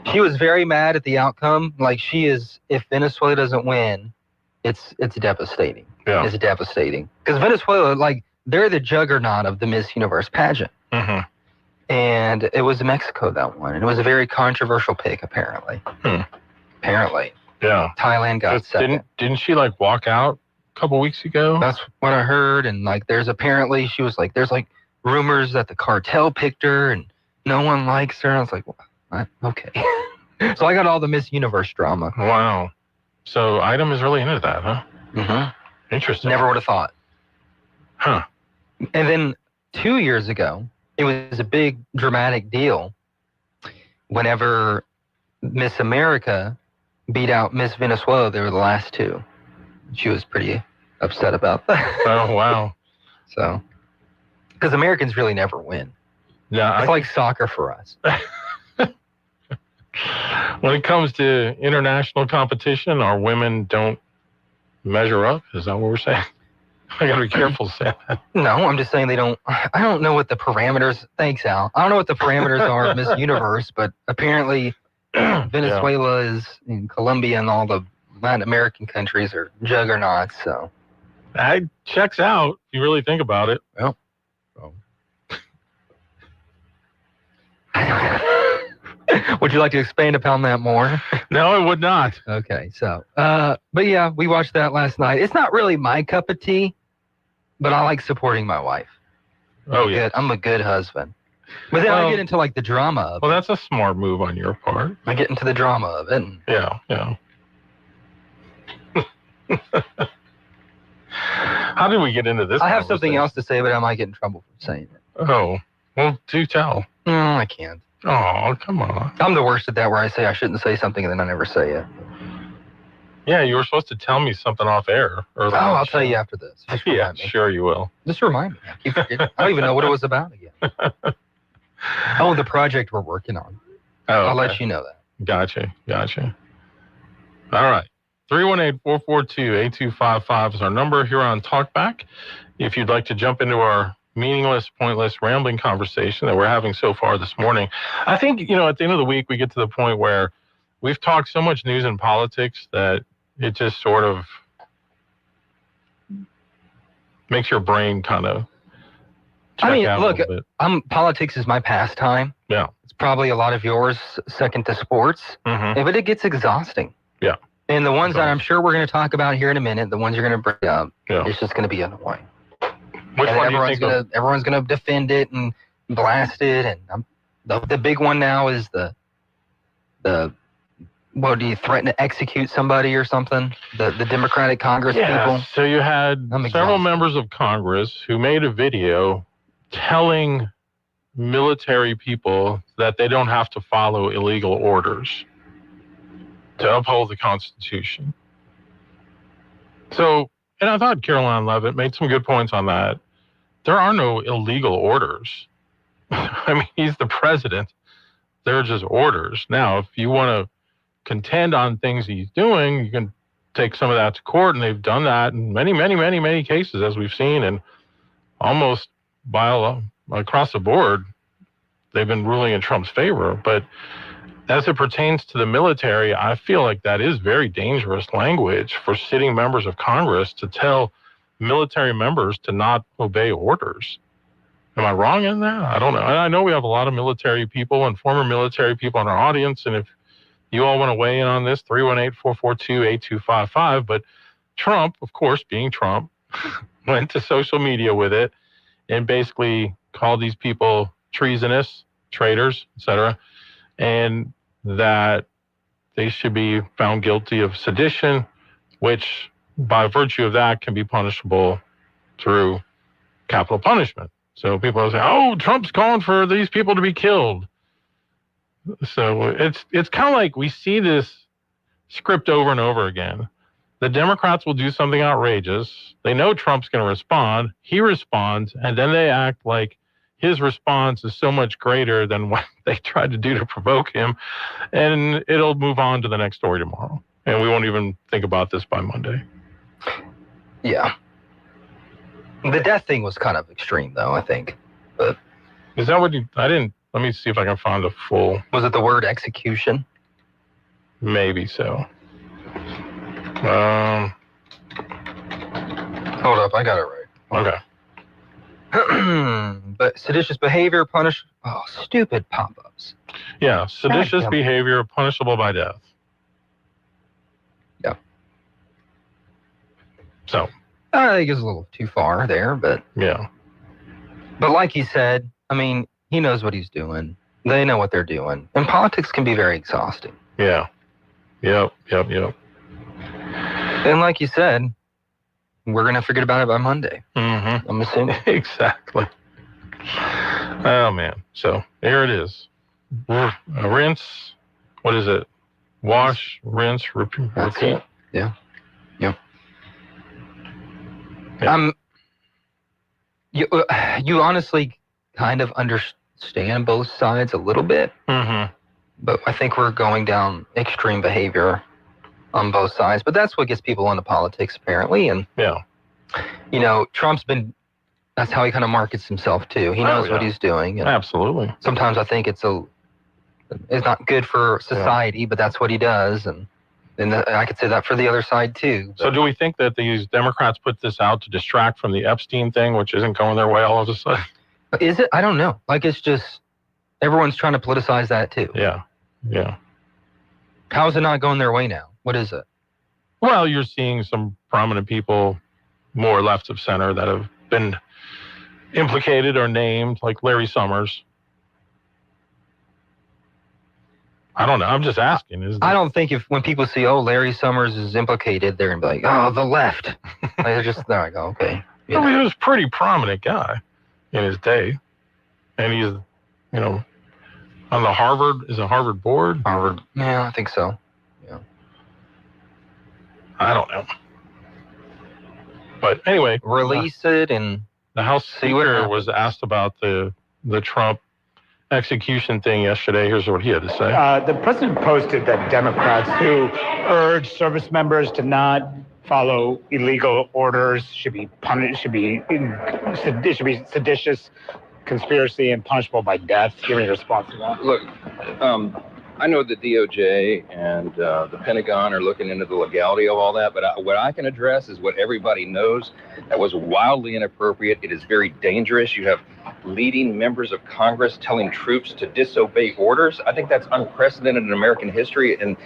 she was very mad at the outcome. Like she is, if Venezuela doesn't win, it's devastating. Yeah. It's devastating. Because Venezuela, like, they're the juggernaut of the Miss Universe pageant. And it was Mexico that won. And it was a very controversial pick, apparently. Apparently. Yeah. Thailand got second. Didn't she like walk out a couple weeks ago? That's what I heard. And like, there's like rumors that the cartel picked her and no one likes her. I was like, what? Okay. So I got all the Miss Universe drama. Wow. So Item is really into that, huh? Interesting. Never would have thought. Huh. And then 2 years ago, it was a big dramatic deal whenever Miss America beat out Miss Venezuela. They were the last two. She was pretty upset about that. Oh, wow. So, because Americans really never win. Yeah. It's like soccer for us. When it comes to international competition, our women don't measure up? Is that what we're saying? I gotta be careful saying that. No, I'm just saying I don't know what the parameters, thanks Al, I don't know what the parameters are of Miss Universe, but apparently Venezuela is, and Colombia and all the Latin American countries are juggernauts, so. That checks out, if you really think about it. Well. Would you like to expand upon that more? No, I would not. Okay, so, but yeah, we watched that last night. It's not really my cup of tea, but I like supporting my wife. I'm a good husband. But then I get into like the drama of it. Well, that's a smart move on your part. I get into the drama of it. Yeah. How did we get into this? I have something else to say, but I might get in trouble for saying it. Oh, well, do tell. I can't. Oh, come on. I'm the worst at that, where I say I shouldn't say something and then I never say it. Yeah, you were supposed to tell me something off air. I'll tell you after this. Yeah, sure you will. Just remind me. I keep forgetting. I don't even know what it was about again. Oh, the project we're working on. Oh, I'll let you know that. Gotcha. All right. 318-442-8255 is our number here on Talkback. If you'd like to jump into our meaningless, pointless, rambling conversation that we're having so far this morning. I think, at the end of the week, we get to the point where we've talked so much news and politics that it just sort of makes your brain kind of check out look, a little bit. Politics is my pastime. Yeah. It's probably a lot of yours, second to sports. But it gets exhausting. Yeah. And the ones that I'm sure we're going to talk about here in a minute, the ones you're going to bring up, it's just going to be annoying. Which one do you think everyone's gonna defend it and blast it, and the big one now is the do you threaten to execute somebody or something? The Democratic Congress people. So you had several members of Congress who made a video telling military people that they don't have to follow illegal orders to uphold the Constitution. So, and I thought Caroline Leavitt made some good points on that. There are no illegal orders. I mean, he's the president. They're just orders. Now, if you want to contend on things he's doing, you can take some of that to court, and they've done that in many, many, many, many cases, as we've seen, and almost across the board, they've been ruling in Trump's favor. But as it pertains to the military, I feel like that is very dangerous language for sitting members of Congress to tell military members to not obey orders. Am I wrong in that? I don't know. And I know we have a lot of military people and former military people in our audience. And if you all want to weigh in on this, 318-442-8255. But Trump, of course, being Trump, went to social media with it and basically called these people treasonous, traitors, etc., and that they should be found guilty of sedition, which by virtue of that can be punishable through capital punishment. So people are saying, oh, Trump's calling for these people to be killed. So it's kind of like we see this script over and over again. The Democrats will do something outrageous. They know Trump's going to respond. He responds, and then they act like his response is so much greater than what they tried to do to provoke him. And it'll move on to the next story tomorrow. And we won't even think about this by Monday. Yeah. The death thing was kind of extreme, though, I think. But is that what I didn't, let me see if I can find the full. Was it the word execution? Maybe so. Hold up, I got it right. Okay. But seditious behavior stupid pop-ups. Yeah, seditious behavior punishable by death. Yeah. So. I think it's a little too far there, but. Yeah. But like he said, I mean, he knows what he's doing. They know what they're doing. And politics can be very exhausting. Yeah. Yep. And like you said, we're going to forget about it by Monday. Mm-hmm. I'm assuming. Exactly. Oh, man. So here it is. Rinse. What is it? Wash, rinse, repeat. Yeah. You honestly kind of understand both sides a little bit. Mm-hmm. But I think we're going down extreme behavior on both sides. But that's what gets people into politics, apparently. And, Trump's that's how he kind of markets himself, too. He knows what he's doing. And absolutely. Sometimes I think it's not good for society, but that's what he does. And I could say that for the other side, too. So do we think that these Democrats put this out to distract from the Epstein thing, which isn't going their way all of a sudden? Is it? I don't know. Like, it's just, everyone's trying to politicize that, too. Yeah. How is it not going their way now? What is it? Well, you're seeing some prominent people, more left of center, that have been implicated or named, like Larry Summers. I don't know. I'm just asking. I don't think when people see, Larry Summers is implicated, they're going to be like, the left. They're just, there I go, okay. Well, he was a pretty prominent guy in his day. And he's, on the Harvard board? Harvard. Yeah, I think so. Yeah. I don't know. But anyway. Release it and the House Speaker was asked about the Trump execution thing yesterday. Here's what he had to say. The president posted that Democrats who urge service members to not follow illegal orders should be punished, should be seditious, conspiracy, and punishable by death. Give me a response to that. Look, I know the DOJ and the Pentagon are looking into the legality of all that, but what I can address is what everybody knows. That was wildly inappropriate. It is very dangerous. You have leading members of Congress telling troops to disobey orders. I think that's unprecedented in American history. And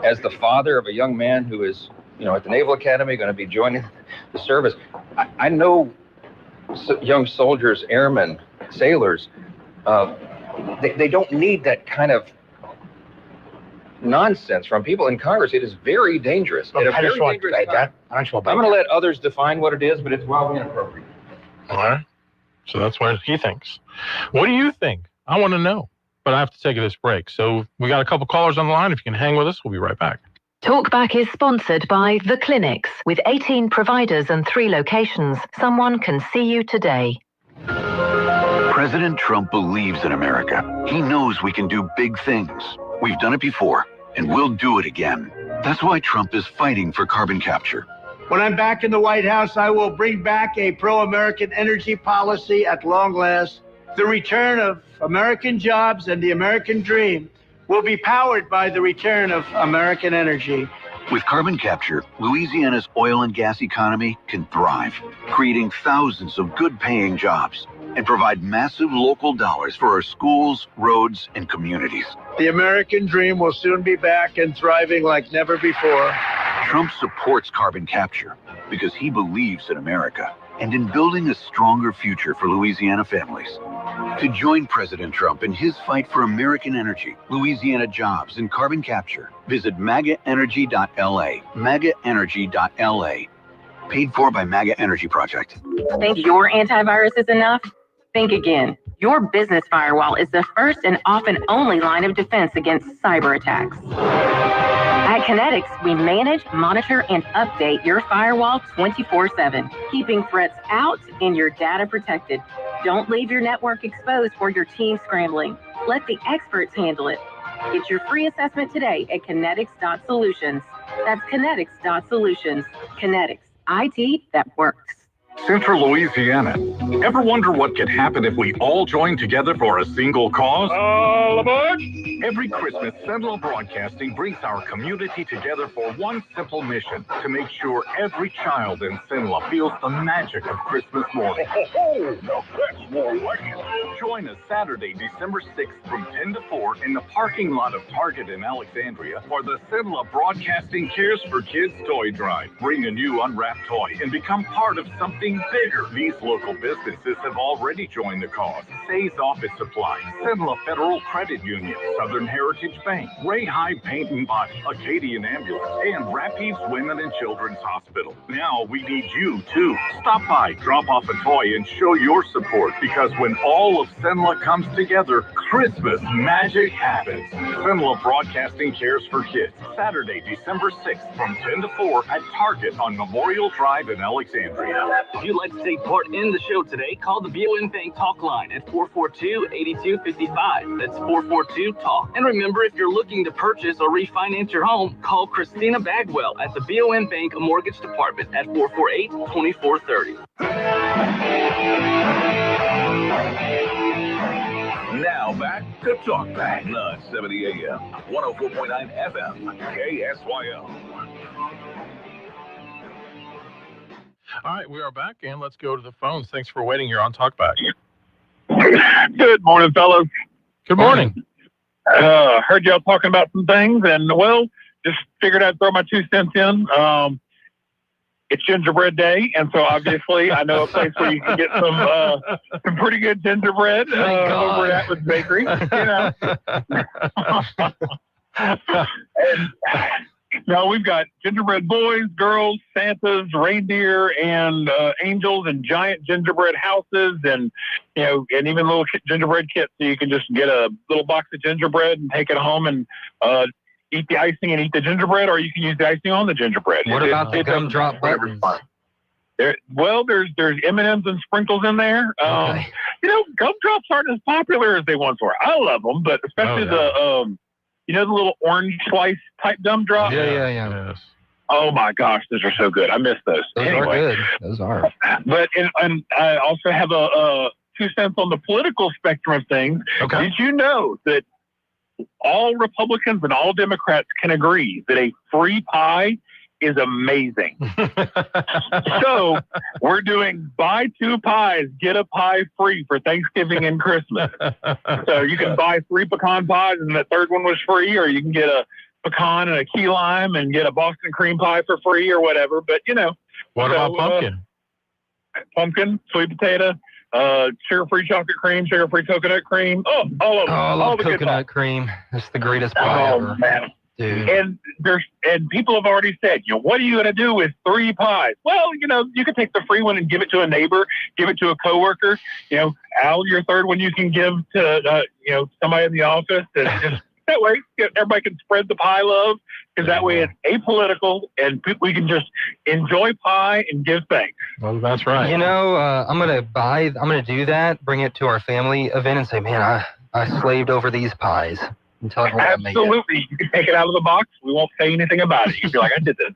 as the father of a young man who is, at the Naval Academy, going to be joining the service, I know young soldiers, airmen, sailors, they don't need that kind of nonsense from people in Congress. It is very dangerous. I'm going to let others define what it is, but it's wildly inappropriate. All right. So that's what he thinks. What do you think? I want to know. But I have to take this break. So we got a couple callers on the line. If you can hang with us, we'll be right back. Talkback is sponsored by The Clinics. With 18 providers and 3 locations, someone can see you today. President Trump believes in America. He knows we can do big things. We've done it before, and we'll do it again. That's why Trump is fighting for carbon capture. When I'm back in the White House, I will bring back a pro-American energy policy at long last. The return of American jobs and the American dream will be powered by the return of American energy. With carbon capture, Louisiana's oil and gas economy can thrive, creating thousands of good-paying jobs and provide massive local dollars for our schools, roads, and communities. The American dream will soon be back and thriving like never before. Trump supports carbon capture because he believes in America and in building a stronger future for Louisiana families. To join President Trump in his fight for American energy, Louisiana jobs, and carbon capture, visit MAGAenergy.la. MAGAenergy.la. Paid for by MAGA Energy Project. Think your antivirus is enough? Think again. Your business firewall is the first and often only line of defense against cyber attacks. At Kinetics, we manage, monitor, and update your firewall 24/7, keeping threats out and your data protected. Don't leave your network exposed or your team scrambling. Let the experts handle it. Get your free assessment today at kinetics.solutions. That's kinetics.solutions. Kinetics, IT that works. Central Louisiana. Ever wonder what could happen if we all joined together for a single cause? All aboard! Every Christmas, Sentinel Broadcasting brings our community together for one simple mission: to make sure every child in Sentinel feels the magic of Christmas morning. Now that's more like it. Join us Saturday, December 6th from 10 to 4 in the parking lot of Target in Alexandria for the Sentinel Broadcasting Cares for Kids Toy Drive. Bring a new unwrapped toy and become part of something bigger. These local businesses have already joined the cause. Say's Office Supply, Sentinel Federal Credit Union, Southern Heritage Bank, Ray Hyde Paint and Body, Acadian Ambulance, and Rapides Women and Children's Hospital. Now we need you too. Stop by, drop off a toy, and show your support, because when all of Sentinel comes together, Christmas magic happens. Sentinel Broadcasting Cares for Kids, Saturday, December 6th from 10 to 4 at Target on Memorial Drive in Alexandria. If you'd like to take part in the show today, call the BOM Bank Talk line at 442-8255. That's 442-TALK. And remember, if you're looking to purchase or refinance your home, call Christina Bagwell at the BOM Bank Mortgage Department at 448-2430. Now back to Talk Back, 970 AM, 104.9 FM, KSYO. All right, we are back, and let's go to the phones. Thanks for waiting. You're on Talkback. Good morning, fellas. Good morning. Heard y'all talking about some things, and, well, just figured I'd throw my 2 cents in. It's Gingerbread Day, and so obviously I know a place where you can get some pretty good gingerbread over at Atwood's Bakery. You know. No, we've got gingerbread boys, girls, Santas, reindeer, and angels, and giant gingerbread houses, and and even little gingerbread kits. So you can just get a little box of gingerbread and take it home and eat the icing and eat the gingerbread, or you can use the icing on the gingerbread. What about the gumdrop buttons? There's M&Ms and sprinkles in there. Okay. Gumdrops aren't as popular as they once were. I love them, but especially the little orange slice type gumdrop. Yeah. Yes. Oh my gosh, those are so good. I miss those. Those are good. Those are. But and I also have a 2 cents on the political spectrum of things. Okay. Did you know that all Republicans and all Democrats can agree that a free pie is amazing? So we're doing buy 2 pies, get a pie free for Thanksgiving and Christmas. So you can buy 3 pecan pies and the third one was free, or you can get a pecan and a key lime and get a Boston cream pie for free or whatever. But what about pumpkin? Pumpkin, sweet potato, sugar-free chocolate cream, sugar-free coconut cream. Oh, all of them. Oh, I love coconut cream. It's the greatest pie ever. Man. Dude. And people have already said, what are you going to do with 3 pies? Well, you can take the free one and give it to a neighbor, give it to a coworker. Al, your third one you can give to somebody in the office. And just that way, everybody can spread the pie love, because that way it's apolitical and we can just enjoy pie and give thanks. Well, that's right. I'm gonna do that. Bring it to our family event and say, man, I slaved over these pies. And tell everyone I made it. Absolutely. You can take it out of the box. We won't say anything about it. You can be like, I did this.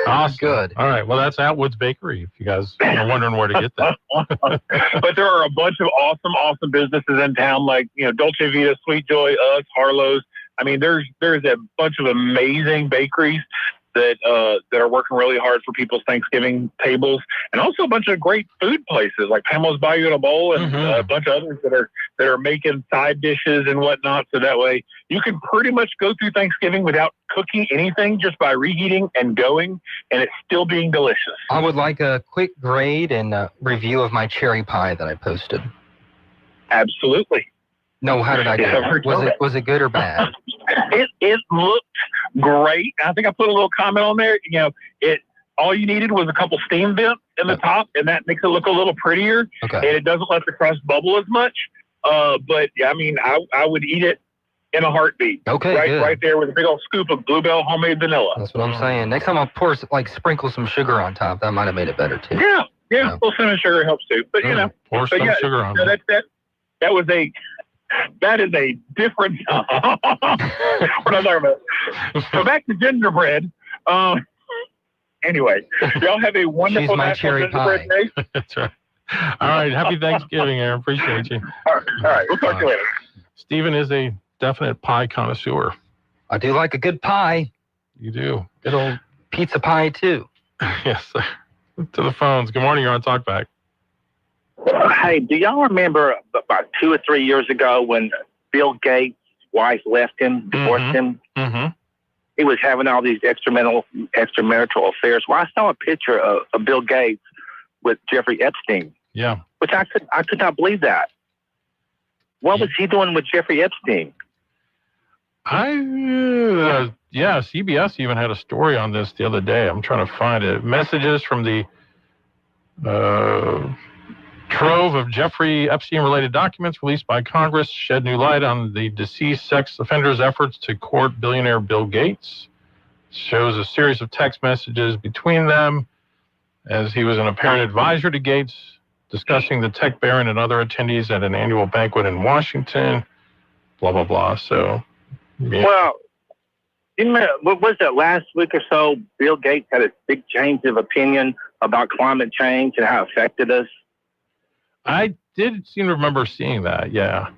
Awesome. Good. All right. Well, that's Atwood's Bakery, if you guys are wondering where to get that. But there are a bunch of awesome businesses in town, like, Dolce Vita, Sweet Joy, Us, Harlow's. I mean, there's a bunch of amazing bakeries. that are working really hard for people's Thanksgiving tables, and also a bunch of great food places like Pamela's Bayou in a Bowl and a bunch of others that are making side dishes and whatnot. So that way you can pretty much go through Thanksgiving without cooking anything, just by reheating and going, and it's still being delicious. I would like a quick grade and a review of my cherry pie that I posted. Absolutely. No, how did I get it? Was it good or bad? It looked great. I think I put a little comment on there. You know, all you needed was a couple steam vents in the top, and that makes it look a little prettier. Okay. And it doesn't let the crust bubble as much. But I mean, I would eat it in a heartbeat. Okay, good. Right there with a big old scoop of Bluebell homemade vanilla. That's what I'm saying. Next time I'll sprinkle some sugar on top. That might have made it better too. Yeah. A little cinnamon sugar helps too. But you know, pour some sugar on it. That is a different. What I'm talking about. So back to gingerbread. Anyway, y'all have a wonderful She's my National cherry Gingerbread pie. Day. That's right. All right. Happy Thanksgiving, Aaron. Appreciate you. All right. We'll talk to you later. Stephen is a definite pie connoisseur. I do like a good pie. You do. Good old pizza pie too. Yes, sir. To the phones. Good morning. You're on Talkback. Hey, do y'all remember about 2 or 3 years ago when Bill Gates' wife left him, divorced him? Mm-hmm. He was having all these extramarital affairs. Well, I saw a picture of Bill Gates with Jeffrey Epstein. Yeah. Which I could not believe that. What was he doing with Jeffrey Epstein? CBS even had a story on this the other day. I'm trying to find it. Messages from the trove of Jeffrey Epstein-related documents released by Congress shed new light on the deceased sex offender's efforts to court billionaire Bill Gates. Shows a series of text messages between them as he was an apparent advisor to Gates, discussing the tech baron and other attendees at an annual banquet in Washington, blah, blah, blah. So, yeah. Well, what was it, last week or so, Bill Gates had a big change of opinion about climate change and how it affected us? I did seem to remember seeing that, yeah.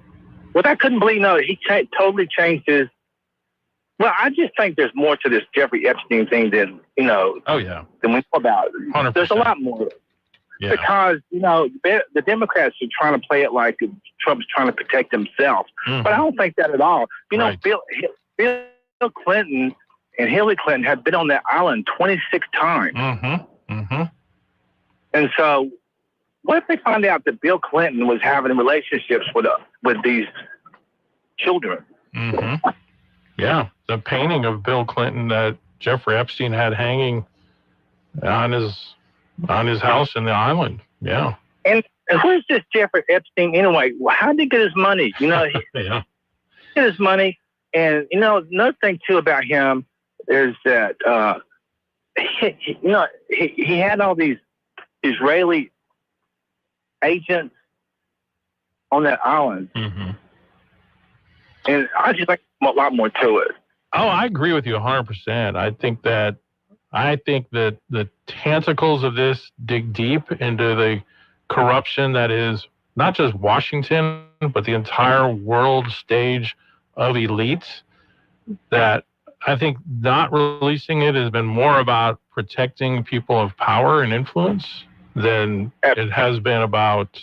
Well, I couldn't believe, no, he totally changed his... Well, I just think there's more to this Jeffrey Epstein thing than, than we know about. 100%. There's a lot more. Yeah. Because, the Democrats are trying to play it like Trump's trying to protect himself. Mm-hmm. But I don't think that at all. Right. Bill Clinton and Hillary Clinton have been on that island 26 times. Mm-hmm. Mm-hmm. And so, what if they find out that Bill Clinton was having relationships with these children? Mm-hmm. Yeah, the painting of Bill Clinton that Jeffrey Epstein had hanging on his house in the island. Yeah. And who's this Jeffrey Epstein anyway? How did he get his money? Yeah. Get his money. And another thing too about him is that he had all these Israeli agents on that island. Mm-hmm. And I just think a lot more to it. Oh, I agree with you 100%. I think that the tentacles of this dig deep into the corruption that is not just Washington, but the entire world stage of elites. That I think not releasing it has been more about protecting people of power and influence than it has been about,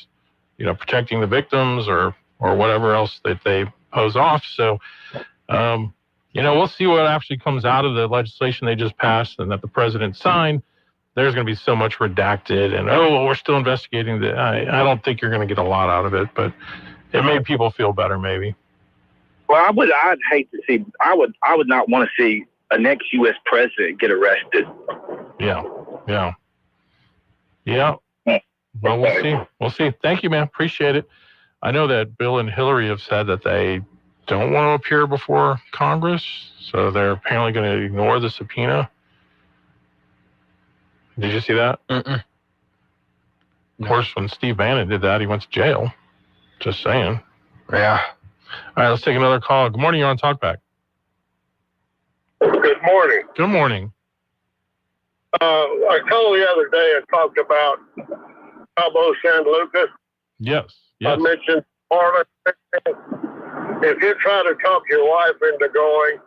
protecting the victims or whatever else that they pose off. So, we'll see what actually comes out of the legislation they just passed and that the president signed. There's going to be so much redacted and, we're still investigating that. I don't think you're going to get a lot out of it, but it made people feel better maybe. Well, I'd hate to see, I would not want to see a next U.S. president get arrested. Yeah. Well, we'll see. We'll see. Thank you, man. Appreciate it. I know that Bill and Hillary have said that they don't want to appear before Congress, so they're apparently going to ignore the subpoena. Did you see that? Mm-mm. Of course, when Steve Bannon did that, he went to jail. Just saying. Yeah. All right, let's take another call. Good morning. You're on Talkback. Good morning. Good morning. I called the other day and talked about Cabo San Lucas. Yes. I mentioned Florida. If you try to talk your wife into going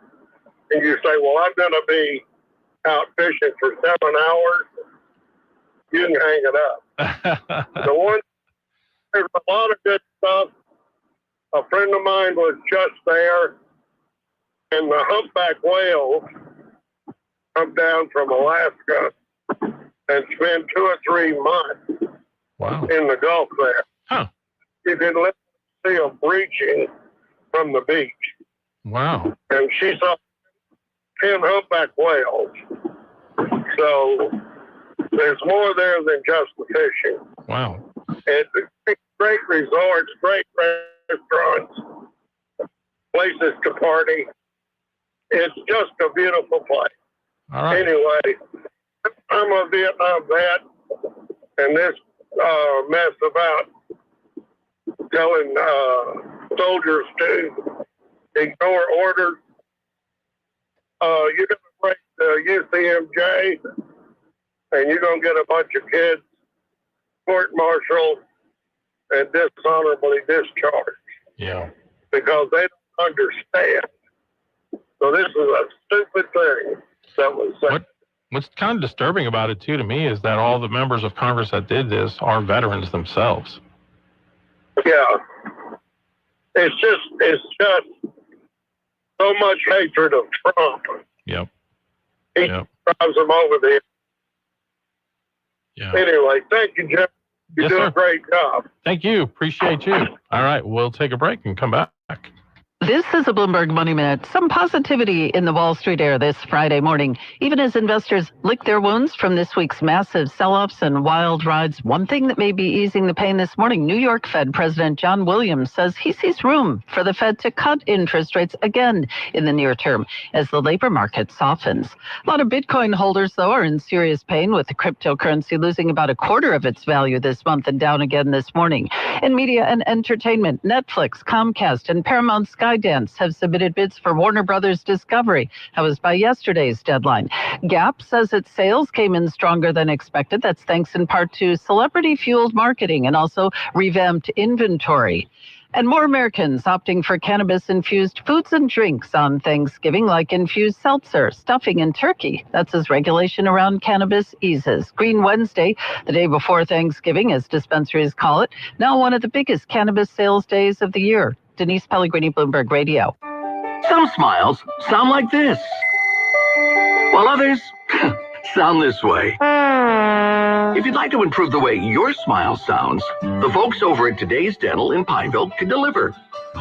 and you say, well, I'm going to be out fishing for 7 hours, you can hang it up. There's a lot of good stuff. A friend of mine was just there, and the humpback whales come down from Alaska and spend 2 or 3 months in the Gulf there. Huh. You can literally see them breaching from the beach. Wow. And she saw 10 humpback whales. So there's more there than just the fishing. Wow. It's great resorts, great restaurants, places to party. It's just a beautiful place. All right. Anyway, I'm a Vietnam vet, and this mess about telling soldiers to ignore orders, you're going to break the UCMJ, and you're going to get a bunch of kids court-martialed and dishonorably discharged. Yeah. Because they don't understand. So this is a stupid thing that was said. What's kind of disturbing about it, too, to me, is that all the members of Congress that did this are veterans themselves. Yeah. It's just so much hatred of Trump. Yep. He drives them over the edge. Yeah. Anyway, thank you, Jeff. You Yes, do sir. a great job. Thank you. Appreciate you. All right. We'll take a break and come back. This is a Bloomberg Money Minute. Some positivity in the Wall Street air this Friday morning, even as investors lick their wounds from this week's massive sell-offs and wild rides. One thing that may be easing the pain this morning, New York Fed President John Williams says he sees room for the Fed to cut interest rates again in the near term as the labor market softens. A lot of Bitcoin holders, though, are in serious pain with the cryptocurrency losing about a quarter of its value this month and down again this morning. In media and entertainment, Netflix, Comcast, and Paramount Skydance have submitted bids for Warner Brothers Discovery. That was by yesterday's deadline. Gap says its sales came in stronger than expected. That's thanks in part to celebrity-fueled marketing and also revamped inventory. And more Americans opting for cannabis-infused foods and drinks on Thanksgiving, like infused seltzer, stuffing, and turkey. That's as regulation around cannabis eases. Green Wednesday, the day before Thanksgiving, as dispensaries call it, now one of the biggest cannabis sales days of the year. Denise Pellegrini, Bloomberg Radio. Some smiles sound like this, while others sound this way. If you'd like to improve the way your smile sounds, the folks over at Today's Dental in Pineville can deliver.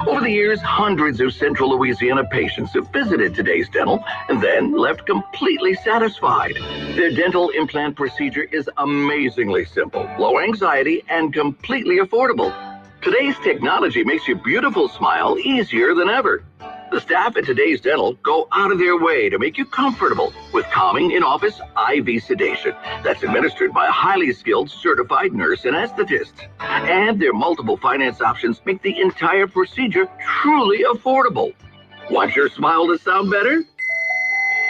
Over the years, hundreds of Central Louisiana patients have visited Today's Dental and then left completely satisfied. Their dental implant procedure is amazingly simple, low anxiety, and completely affordable. Today's technology makes your beautiful smile easier than ever. The staff at Today's Dental go out of their way to make you comfortable with calming in-office IV sedation that's administered by a highly skilled certified nurse anesthetist. And their multiple finance options make the entire procedure truly affordable. Want your smile to sound better?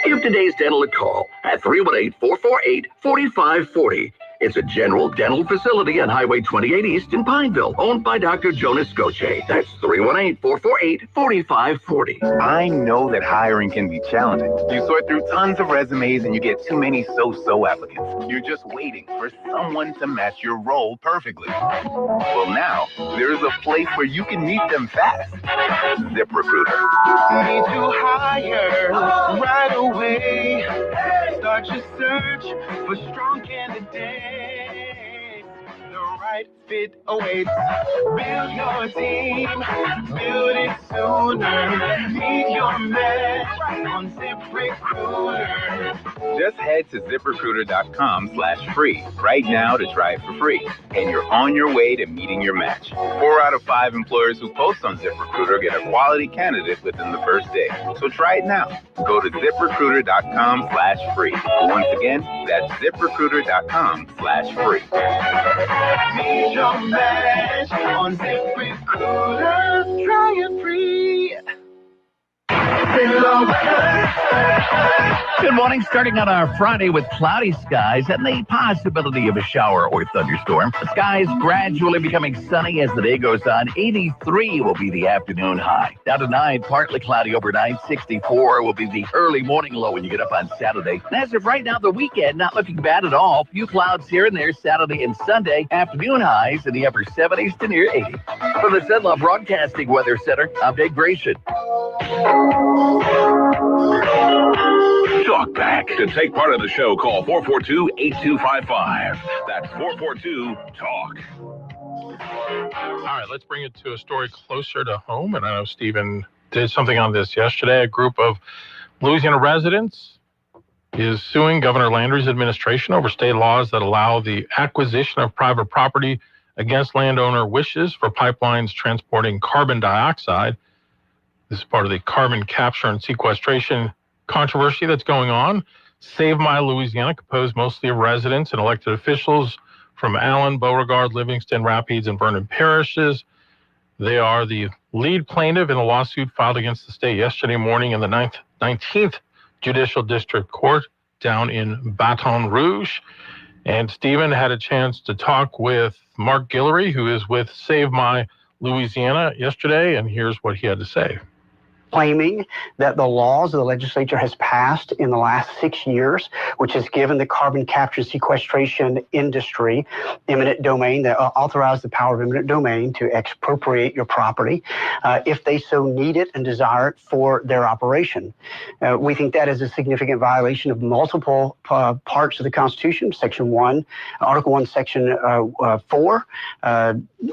Give Today's Dental a call at 318-448-4540. It's a general dental facility on Highway 28 East in Pineville, owned by Dr. Jonas Goche. That's 318-448-4540. I know that hiring can be challenging. You sort through tons of resumes and you get too many so-so applicants. You're just waiting for someone to match your role perfectly. Well, now, there's a place where you can meet them fast. ZipRecruiter. Need to hire right away. Start your search for strong candidates. The right fit awaits. Build your team, build it sooner. Meet your match on ZipRecruiter. Just head to ZipRecruiter.com/free right now to try it for free. And you're on your way to meeting your match. 4 out of 5 employers who post on ZipRecruiter get a quality candidate within the first day. So try it now. Go to ZipRecruiter.com/free. Once again, that's ZipRecruiter.com/free. Meet your match on ZipRecruiter. Try it free. Good morning. Starting on our Friday with cloudy skies and the possibility of a shower or thunderstorm. The skies gradually becoming sunny as the day goes on. 83 will be the afternoon high. Down tonight, partly cloudy overnight. 64 will be the early morning low when you get up on Saturday. And as of right now, the weekend not looking bad at all. Few clouds here and there Saturday and Sunday. Afternoon highs in the upper 70s to near 80. From the Cenla Broadcasting Weather Center, I'm Dave Grayson. Talk back. To take part of the show, call 442-8255. That's 442-TALK. All right, let's bring it to a story closer to home. And I know Stephen did something on this yesterday. A group of Louisiana residents is suing Governor Landry's administration over state laws that allow the acquisition of private property against landowner wishes for pipelines transporting carbon dioxide. This is part of the carbon capture and sequestration controversy that's going on. Save My Louisiana, composed mostly of residents and elected officials from Allen, Beauregard, Livingston, Rapides, and Vernon parishes. They are the lead plaintiff in the lawsuit filed against the state yesterday morning in the 19th Judicial District Court down in Baton Rouge. And Stephen had a chance to talk with Mark Guillory, who is with Save My Louisiana yesterday, and here's what he had to say. Claiming that the laws the legislature has passed in the last 6 years, which has given the carbon capture and sequestration industry eminent domain, that authorize the power of eminent domain to expropriate your property if they so need it and desire it for their operation. We think that is a significant violation of multiple parts of the Constitution, Section 1, Article 1, Section 4,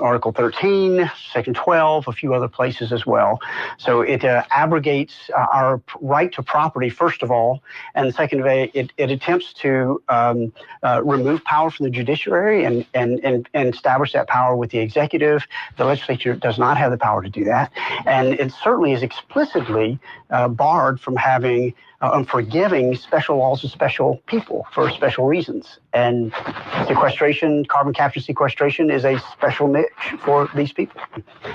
Article 13, Section 12, a few other places as well. So it abrogates our right to property, first of all, and second of all, it attempts to remove power from the judiciary and establish that power with the executive. The legislature does not have the power to do that, and it certainly is explicitly barred from having forgiving special laws of special people for special reasons. And sequestration, carbon capture sequestration, is a special niche for these people.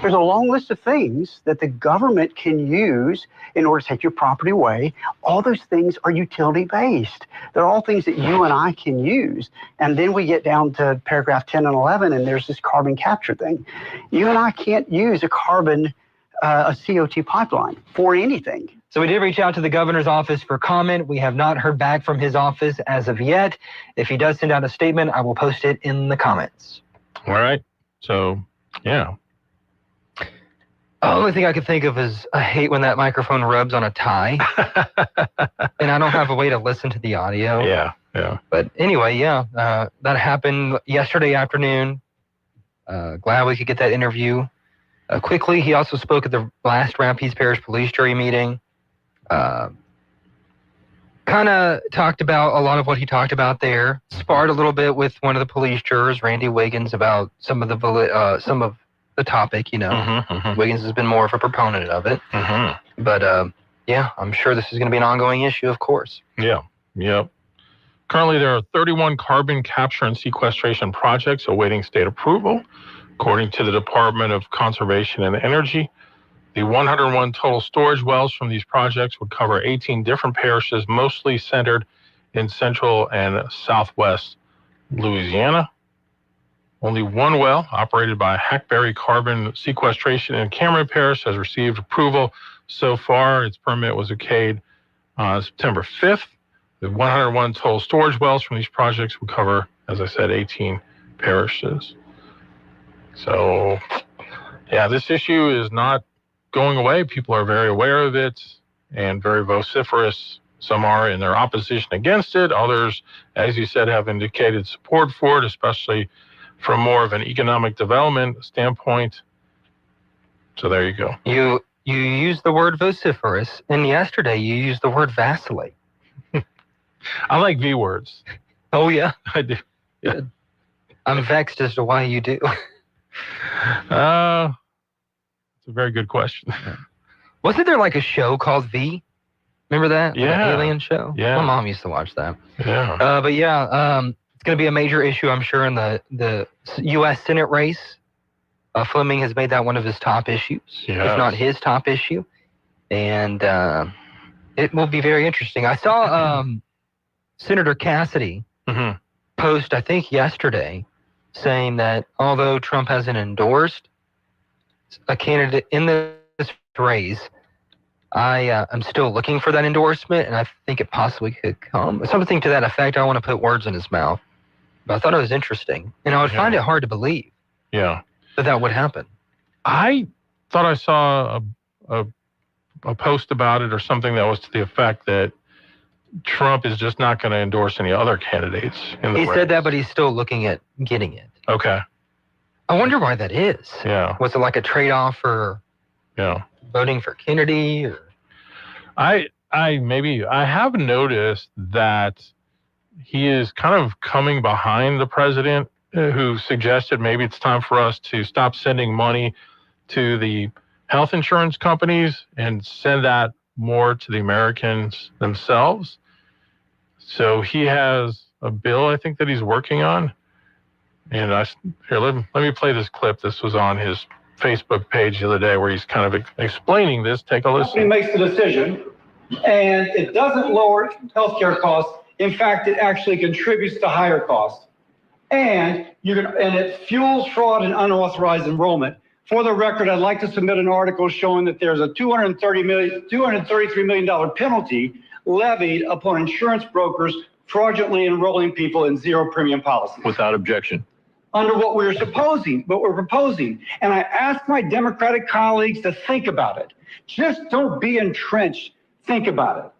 There's a long list of things that the government can use in order to take your property away. All those things are utility-based. They're all things that you and I can use. And then we get down to paragraph 10 and 11, and there's this carbon capture thing. You and I can't use a CO2 pipeline for anything. So we did reach out to the governor's office for comment. We have not heard back from his office as of yet. If he does send out a statement, I will post it in the comments. All right. So, yeah. The only thing I could think of is I hate when that microphone rubs on a tie. And I don't have a way to listen to the audio. Yeah. But anyway, that happened yesterday afternoon. Glad we could get that interview quickly. He also spoke at the last Rapides Parish Police Jury meeting. Kind of talked about a lot of what he talked about there. Sparred a little bit with one of the police jurors, Randy Wiggins, about some of the topic. You know, Wiggins has been more of a proponent of it. But I'm sure this is going to be an ongoing issue, of course. Yeah. Currently, there are 31 carbon capture and sequestration projects awaiting state approval, according to the Department of Conservation and Energy. The 101 total storage wells from these projects would cover 18 different parishes, mostly centered in central and southwest Louisiana. Only one well, operated by Hackberry Carbon Sequestration in Cameron Parish, has received approval so far. Its permit was okayed September 5th. The 101 total storage wells from these projects would cover, as I said, 18 parishes. So, this issue is not going away. People are very aware of it and very vociferous. Some are in their opposition against it. Others, as you said, have indicated support for it, especially from more of an economic development standpoint. So there you go. You used the word vociferous, and yesterday you used the word vacillate. I like V words. Oh, yeah? I do. Yeah. I'm vexed as to why you do. It's a very good question. Wasn't there like a show called V? Remember that? Yeah. Like an alien show? Yeah. My mom used to watch that. Yeah. It's going to be a major issue, I'm sure, in the U.S. Senate race. Fleming has made that one of his top issues, if not his top issue. And It will be very interesting. I saw Senator Cassidy post, I think yesterday, saying that although Trump hasn't endorsed a candidate in this race, I'm still looking for that endorsement, and I think it possibly could come. Something to that effect. I don't want to put words in his mouth, but I thought it was interesting. And I would find it hard to believe that would happen. I thought I saw a post about it or something that was to the effect that Trump is just not going to endorse any other candidates in the race. He said that, but he's still looking at getting it. Okay. I wonder why that is. Yeah. Was it like a trade-off for voting for Kennedy? Or? I have noticed that he is kind of coming behind the president who suggested maybe it's time for us to stop sending money to the health insurance companies and send that more to the Americans themselves. So he has a bill, I think, that he's working on. And let me play this clip. This was on his Facebook page the other day where he's kind of explaining this. Take a listen. He makes the decision, and it doesn't lower healthcare costs. In fact, it actually contributes to higher costs. And it fuels fraud and unauthorized enrollment. For the record, I'd like to submit an article showing that there's a $233 million penalty levied upon insurance brokers fraudulently enrolling people in zero premium policies. Without objection. Under what we're proposing. And I ask my Democratic colleagues to think about it. Just don't be entrenched. Think about it.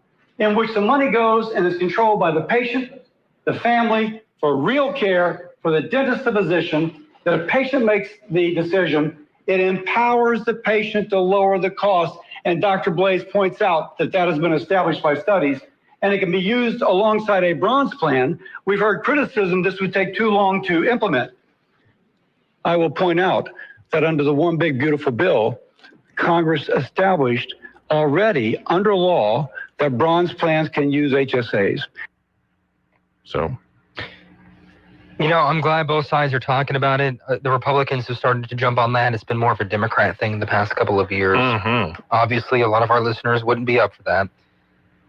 In which the money goes and is controlled by the patient, the family, for real care, for the dentist, the physician, that a patient makes the decision. It empowers the patient to lower the cost. And Dr. Blaze points out that has been established by studies. And it can be used alongside a bronze plan. We've heard criticism this would take too long to implement. I will point out that under the One Big Beautiful Bill, Congress established already under law that bronze plans can use HSAs. So, I'm glad both sides are talking about it. The Republicans have started to jump on that. It's been more of a Democrat thing the past couple of years. Obviously, a lot of our listeners wouldn't be up for that.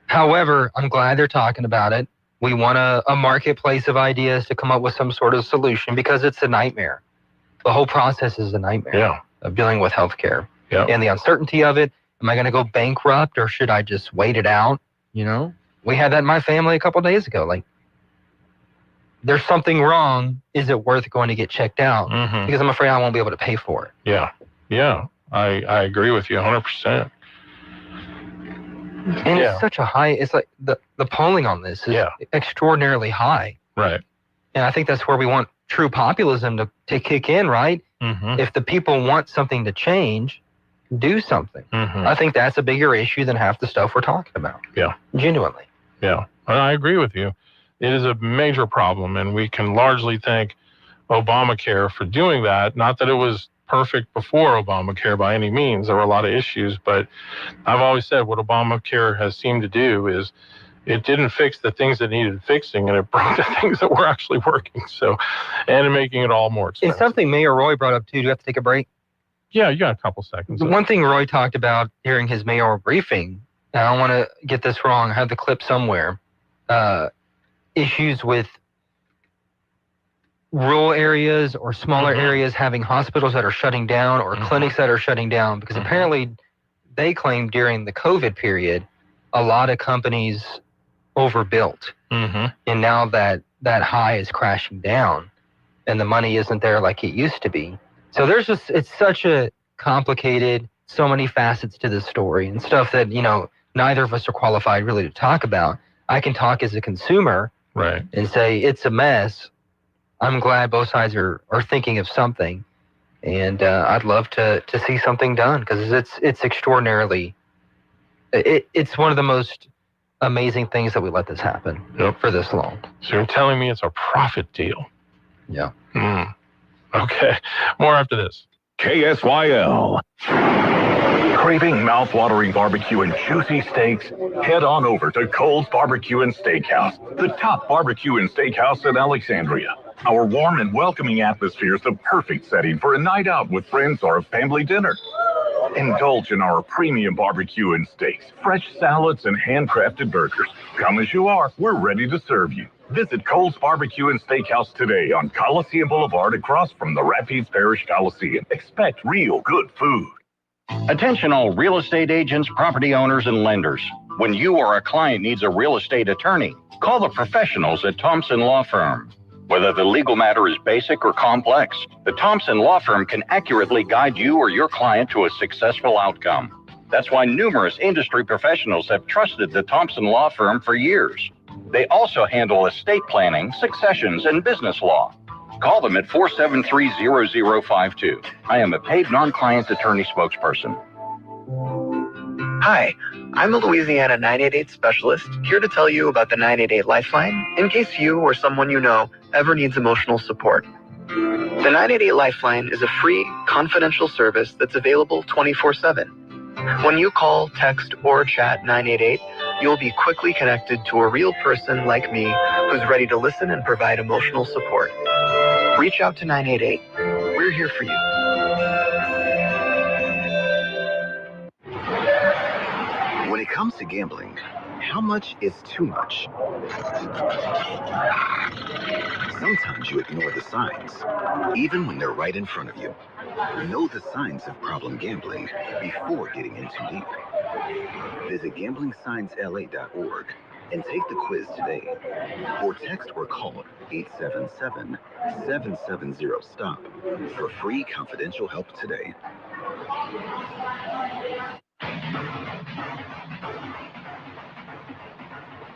However, I'm glad they're talking about it. We want a marketplace of ideas to come up with some sort of solution because it's a nightmare. The whole process is a nightmare of dealing with healthcare and the uncertainty of it. Am I going to go bankrupt or should I just wait it out? We had that in my family a couple of days ago. Like, there's something wrong. Is it worth going to get checked out? Because I'm afraid I won't be able to pay for it. Yeah. I agree with you 100%. And it's such a high, it's like the polling on this is extraordinarily high. Right. And I think that's where we want true populism to kick in, right? If the people want something to change, do something. I think that's a bigger issue than half the stuff we're talking about. Yeah. Genuinely. Yeah. And I agree with you. It is a major problem, and we can largely thank Obamacare for doing that. Not that it was perfect before Obamacare by any means. There were a lot of issues, but I've always said what Obamacare has seemed to do is it didn't fix the things that needed fixing, and it brought the things that were actually working. So, and making it all more expensive. It's something Mayor Roy brought up too. Do you have to take a break? Yeah, you got a couple seconds. The one thing Roy talked about during his mayoral briefing, and I don't want to get this wrong, I have the clip somewhere, issues with rural areas or smaller areas having hospitals that are shutting down or clinics that are shutting down, because apparently they claimed during the COVID period, a lot of companies overbuilt. And now that high is crashing down and the money isn't there like it used to be. So it's such a complicated, so many facets to this story and stuff that, neither of us are qualified really to talk about. I can talk as a consumer and say it's a mess. I'm glad both sides are thinking of something, and I'd love to see something done because it's extraordinarily. It's one of the most amazing things that we let this happen for this long. So you're telling me it's a profit deal? Yeah. Okay. More after this. KSYL. Craving mouth-watering barbecue and juicy steaks? Head on over to Cole's Barbecue and Steakhouse, the top barbecue and steakhouse in Alexandria. Our warm and welcoming atmosphere is the perfect setting for a night out with friends or a family dinner. Indulge in our premium barbecue and steaks, fresh salads, and handcrafted burgers. Come as you are, we're ready to serve you. Visit Cole's Barbecue and Steakhouse today on Coliseum Boulevard across from the Rapides Parish Coliseum. Expect real good food. Attention all real estate agents, property owners, and lenders. When you or a client needs a real estate attorney, call the professionals at Thompson Law Firm. Whether the legal matter is basic or complex, the Thompson Law Firm can accurately guide you or your client to a successful outcome. That's why numerous industry professionals have trusted the Thompson Law Firm for years. They also handle estate planning, successions, and business law. Call them at 473-0052. I am a paid non-client attorney spokesperson. Hi, I'm a Louisiana 988 specialist here to tell you about the 988 Lifeline in case you or someone you know ever needs emotional support. The 988 Lifeline is a free, confidential service that's available 24/7. When you call, text, or chat 988, you'll be quickly connected to a real person like me who's ready to listen and provide emotional support. Reach out to 988. We're here for you. When it comes to gambling, how much is too much? Sometimes you ignore the signs, even when they're right in front of you. Know the signs of problem gambling before getting in too deep. Visit gamblingsignsla.org and take the quiz today. Or text or call 877-770-STOP for free confidential help today.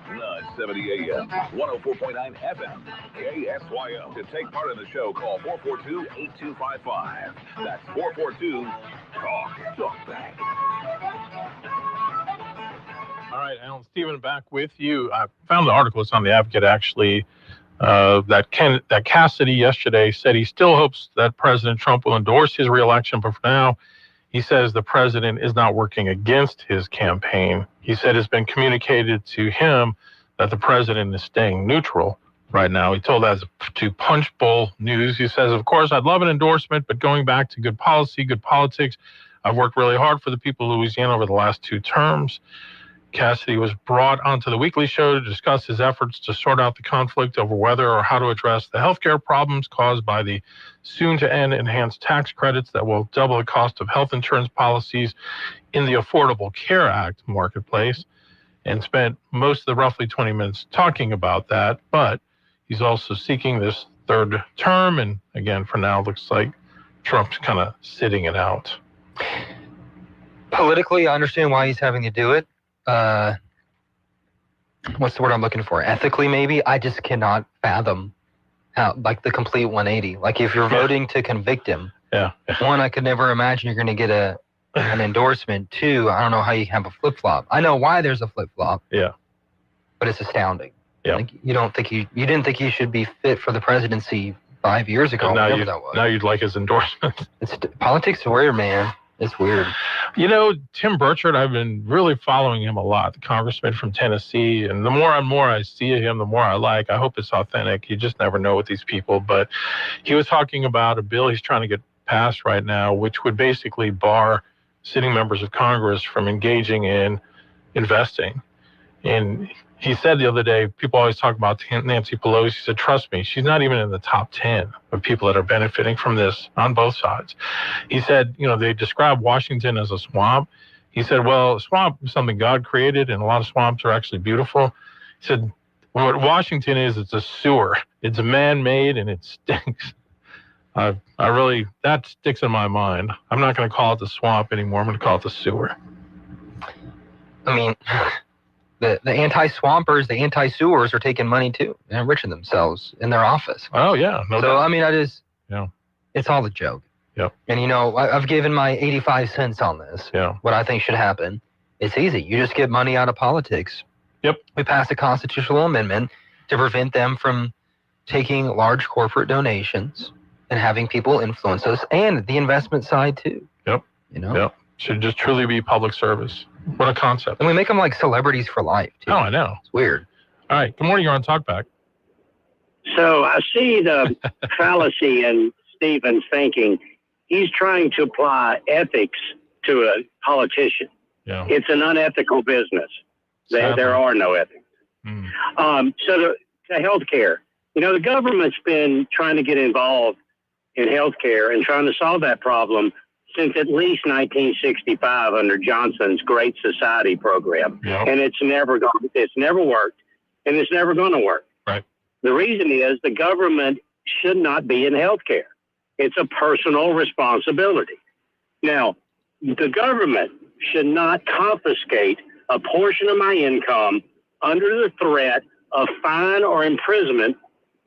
970 AM, 104.9 FM, KSYO. To take part in the show, call 442-8255. That's 442-TALK back. All right, Alan Stephen, back with you. I found the article. It's on the Advocate, actually. That Cassidy yesterday said he still hopes that President Trump will endorse his reelection, but for now, he says the president is not working against his campaign. He said it's been communicated to him that the president is staying neutral right now. He told that to Punchbowl News. He says, of course, I'd love an endorsement, but going back to good policy, good politics, I've worked really hard for the people of Louisiana over the last 2 terms. Cassidy was brought onto the weekly show to discuss his efforts to sort out the conflict over whether or how to address the healthcare problems caused by the soon-to-end enhanced tax credits that will double the cost of health insurance policies in the Affordable Care Act marketplace, and spent most of the roughly 20 minutes talking about that. But he's also seeking this 3rd term, and again, for now, looks like Trump's kind of sitting it out. Politically, I understand why he's having to do it. What's the word I'm looking for? Ethically, maybe. I just cannot fathom how, like, the complete 180. Like, if you're voting to convict him, one, I could never imagine you're going to get an endorsement. 2, I don't know how you have a flip-flop. I know why there's a flip-flop. Yeah. But it's astounding. Yeah. Like, you didn't think he should be fit for the presidency 5 years ago, whatever that was. Now you'd like his endorsement. Politics is weird, man. It's weird. You know, Tim Burchard, I've been really following him a lot, the congressman from Tennessee. And the more and more I see him, the more I like. I hope it's authentic. You just never know with these people. But he was talking about a bill he's trying to get passed right now, which would basically bar sitting members of Congress from engaging in investing. And he said the other day, people always talk about Nancy Pelosi. He said, trust me, she's not even in the top 10 of people that are benefiting from this on both sides. He said, you know, they describe Washington as a swamp. He said, well, a swamp is something God created, and a lot of swamps are actually beautiful. He said, what Washington is, it's a sewer. It's man-made, and it stinks. That sticks in my mind. I'm not going to call it the swamp anymore. I'm going to call it the sewer. I mean, the anti-swampers, the anti-sewers are taking money too and enriching themselves in their office. Oh, yeah. No so, doubt. I mean, Yeah. It's all a joke. Yep. And, you know, I've given my 85 cents on this. Yeah. What I think should happen. It's easy. You just get money out of politics. Yep. We passed a constitutional amendment to prevent them from taking large corporate donations and having people influence us, and the investment side too. Yep. You know? Yep. Should just truly be public service. What a concept. And we make them like celebrities for life too. Oh, I know. It's weird. All right. Good morning. You're on Talkback. So I see the fallacy in Stephen's thinking. He's trying to apply ethics to a politician. Yeah. It's an unethical business. There are no ethics. So to healthcare, the government's been trying to get involved in healthcare and trying to solve that problem since at least 1965 under Johnson's Great Society program. Yep. And it's never worked, and it's never going to work. Right. The reason is the government should not be in healthcare. It's a personal responsibility. Now, the government should not confiscate a portion of my income under the threat of fine or imprisonment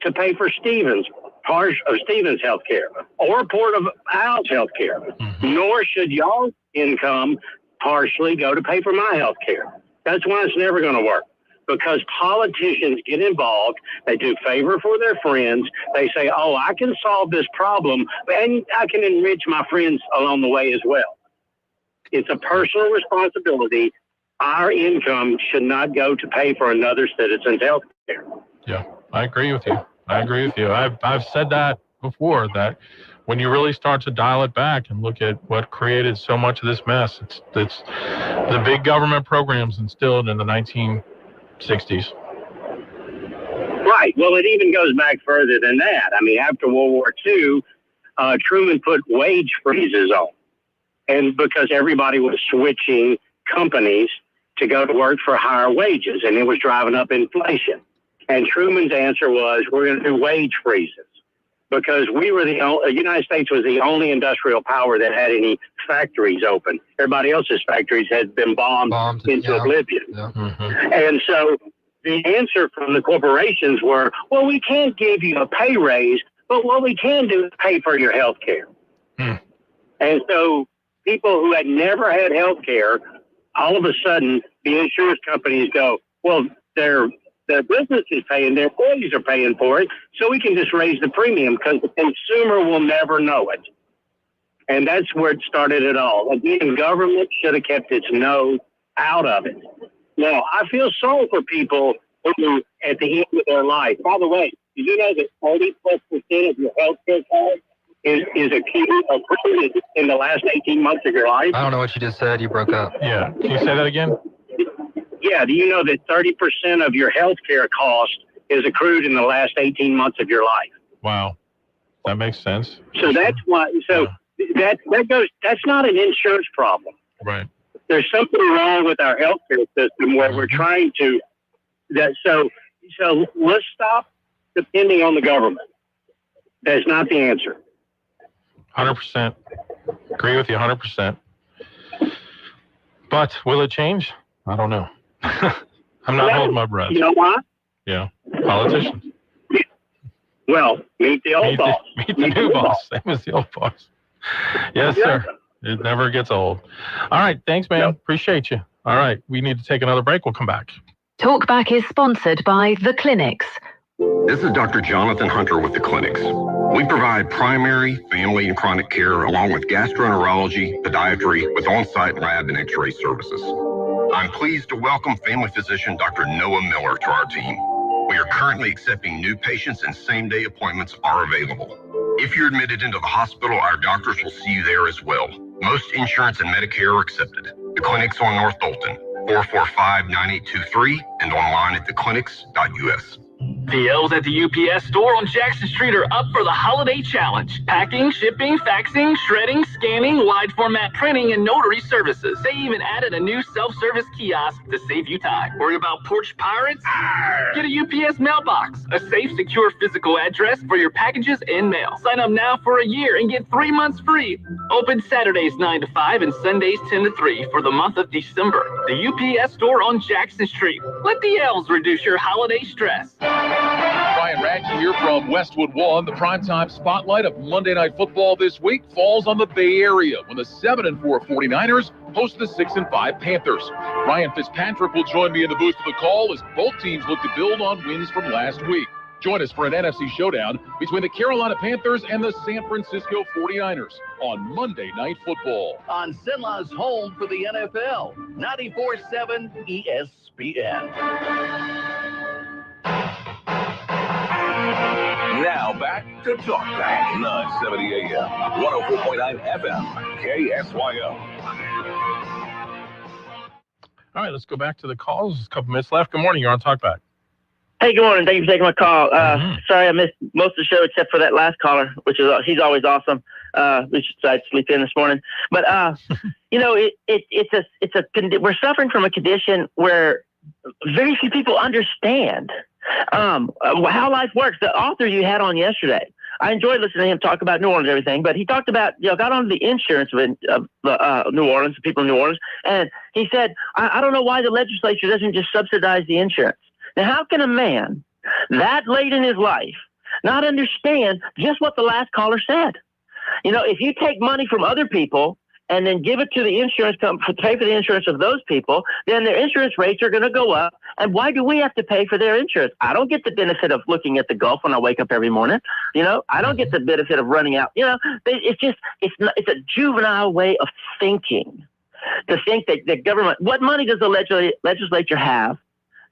to pay for Stevens health care or Port of Al's health care. Nor should y'all's income partially go to pay for my health care. That's why it's never going to work. Because politicians get involved, they do favor for their friends. They say, oh, I can solve this problem, and I can enrich my friends along the way as well. It's a personal responsibility. Our income should not go to pay for another citizen's health care. Yeah, I agree with you. I've said that before, that when you really start to dial it back and look at what created so much of this mess, it's the big government programs instilled in the 1960s. Right. Well, it even goes back further than that. I mean, after World War II, Truman put wage freezes on. And because everybody was switching companies to go to work for higher wages, and it was driving up inflation. And Truman's answer was, we're going to do wage freezes, because the United States was the only industrial power that had any factories open. Everybody else's factories had been bombed into oblivion. Yeah. And so the answer from the corporations were, well, we can't give you a pay raise, but what we can do is pay for your health care. And so people who had never had health care, all of a sudden, the insurance companies go, well, their business is paying, their employees are paying for it, so we can just raise the premium because the consumer will never know it. And that's where it started it all. Again, government should have kept its nose out of it. Now, I feel sorry for people who, at the end of their life, by the way, did you know that 40+% of your health care cost is accrued in the last 18 months of your life? I don't know what you just said. You broke up. Yeah. Can you say that again? Yeah. Do you know that 30% of your health care cost is accrued in the last 18 months of your life? Wow. That makes sense. So that's why. So that goes. That's not an insurance problem. Right. There's something wrong with our healthcare system where we're trying to. So let's stop depending on the government. That's not the answer. 100%. Agree with you 100%. But will it change? I don't know. I'm not holding my breath. You know why? Yeah. Politicians. Well, meet the old boss. Meet the new boss. Same as the old boss. Yes, sir. It never gets old. All right. Thanks, man. Appreciate you. All right. We need to take another break. We'll come back. Talkback is sponsored by The Clinics. This is Dr. Jonathan Hunter with The Clinics. We provide primary, family, and chronic care along with gastroenterology, podiatry, with on-site lab and x-ray services. I'm pleased to welcome family physician Dr. Noah Miller to our team. We are currently accepting new patients and same-day appointments are available. If you're admitted into the hospital, our doctors will see you there as well. Most insurance and Medicare are accepted. The Clinics on North Dalton, 445-9823, and online at theclinics.us. The elves at the UPS store on Jackson Street are up for the holiday challenge. Packing, shipping, faxing, shredding, scanning, wide format printing, and notary services. They even added a new self-service kiosk to save you time. Worried about porch pirates? Get a UPS mailbox, a safe, secure physical address for your packages and mail. Sign up now for a year and get 3 months free. Open Saturdays 9 to 5 and Sundays 10 to 3 for the month of December. The UPS store on Jackson Street. Let the elves reduce your holiday stress. Ryan Radke here from Westwood One. The primetime spotlight of Monday Night Football this week falls on the Bay Area when the 7-4 49ers host the 6-5 Panthers. Ryan Fitzpatrick will join me in the booth for the call as both teams look to build on wins from last week. Join us for an NFC showdown between the Carolina Panthers and the San Francisco 49ers on Monday Night Football. On Sinla's home for the NFL, 94.7 ESPN. Now back to Talk Back. 970 AM, 104.9 FM, KSYO. All right, let's go back to the calls. There's a couple minutes left. Good morning. You're on Talk Back. Hey, good morning. Thank you for taking my call. Sorry I missed most of the show except for that last caller, which is he's always awesome. We should try to sleep in this morning. But we're suffering from a condition where very few people understand how life works. The author you had on yesterday, I enjoyed listening to him talk about New Orleans and everything, but he talked about, got on the insurance of New Orleans, the people in New Orleans, and he said, I don't know why the legislature doesn't just subsidize the insurance. Now, how can a man that late in his life not understand just what the last caller said? If you take money from other people and then give it to the insurance company to pay for the insurance of those people, then their insurance rates are going to go up. And why do we have to pay for their insurance? I don't get the benefit of looking at the Gulf when I wake up every morning. I don't get the benefit of running out. It's a juvenile way of thinking to think that the government, what money does the legislature have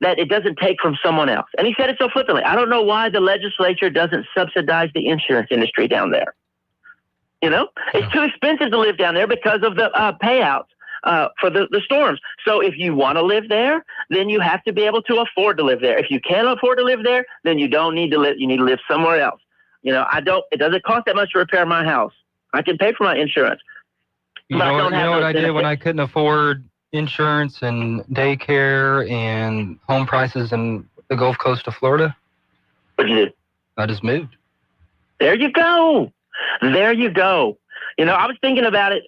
that it doesn't take from someone else? And he said it so flippantly. I don't know why the legislature doesn't subsidize the insurance industry down there. It's too expensive to live down there because of the payouts for the storms. So if you want to live there, then you have to be able to afford to live there. If you can't afford to live there, then you don't need to live. You need to live somewhere else. It doesn't cost that much to repair my house. I can pay for my insurance. You know what I did when I couldn't afford insurance and daycare and home prices in the Gulf Coast of Florida? What'd you do? I just moved. There you go. There you go. I was thinking about it.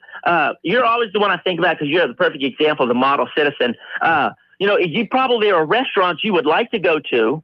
You're always the one I think about because you're the perfect example of the model citizen. You probably are restaurants you would like to go to,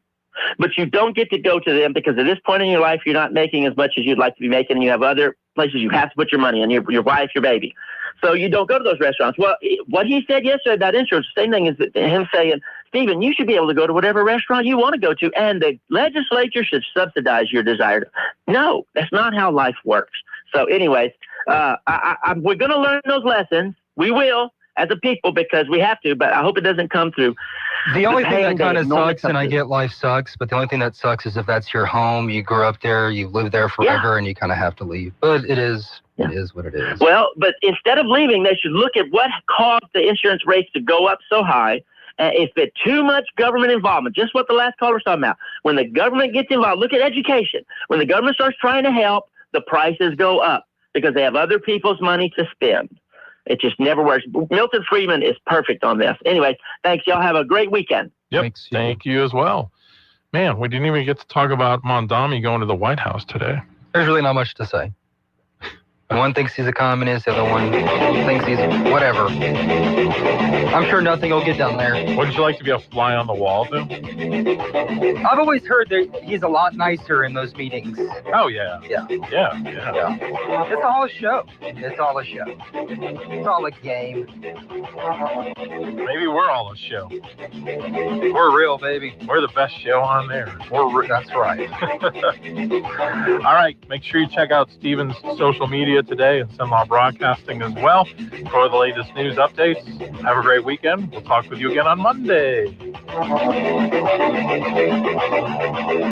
but you don't get to go to them because at this point in your life, you're not making as much as you'd like to be making, and you have other places you have to put your money in, your wife, your baby. So you don't go to those restaurants. Well, what he said yesterday about insurance, the same thing is him saying, Stephen, you should be able to go to whatever restaurant you want to go to, and the legislature should subsidize your desire. No, that's not how life works. So anyways, we're going to learn those lessons. We will, as a people, because we have to, but I hope it doesn't come through. The only thing that kind of sucks, and I get life sucks, but the only thing that sucks is if that's your home, you grew up there, you live there forever, and you kind of have to leave. But it is what it is. Well, but instead of leaving, they should look at what caused the insurance rates to go up so high. It's been too much government involvement, just what the last caller was talking about. When the government gets involved, look at education. When the government starts trying to help, the prices go up because they have other people's money to spend. It just never works. Milton Friedman is perfect on this. Anyway, thanks. Y'all have a great weekend. Yep. Thank you as well. Man, we didn't even get to talk about Mondami going to the White House today. There's really not much to say. One thinks he's a communist, the other one thinks he's whatever. I'm sure nothing will get done there. Wouldn't you like to be a fly on the wall, though? I've always heard that he's a lot nicer in those meetings. Oh, yeah. Yeah. It's all a show. It's all a show. It's all a game. Maybe we're all a show. We're real, baby. We're the best show on there. That's right. All right. Make sure you check out Stephen's social media today and Sunlaw Broadcasting as well for the latest news updates. Have a great weekend. We'll talk with you again on Monday.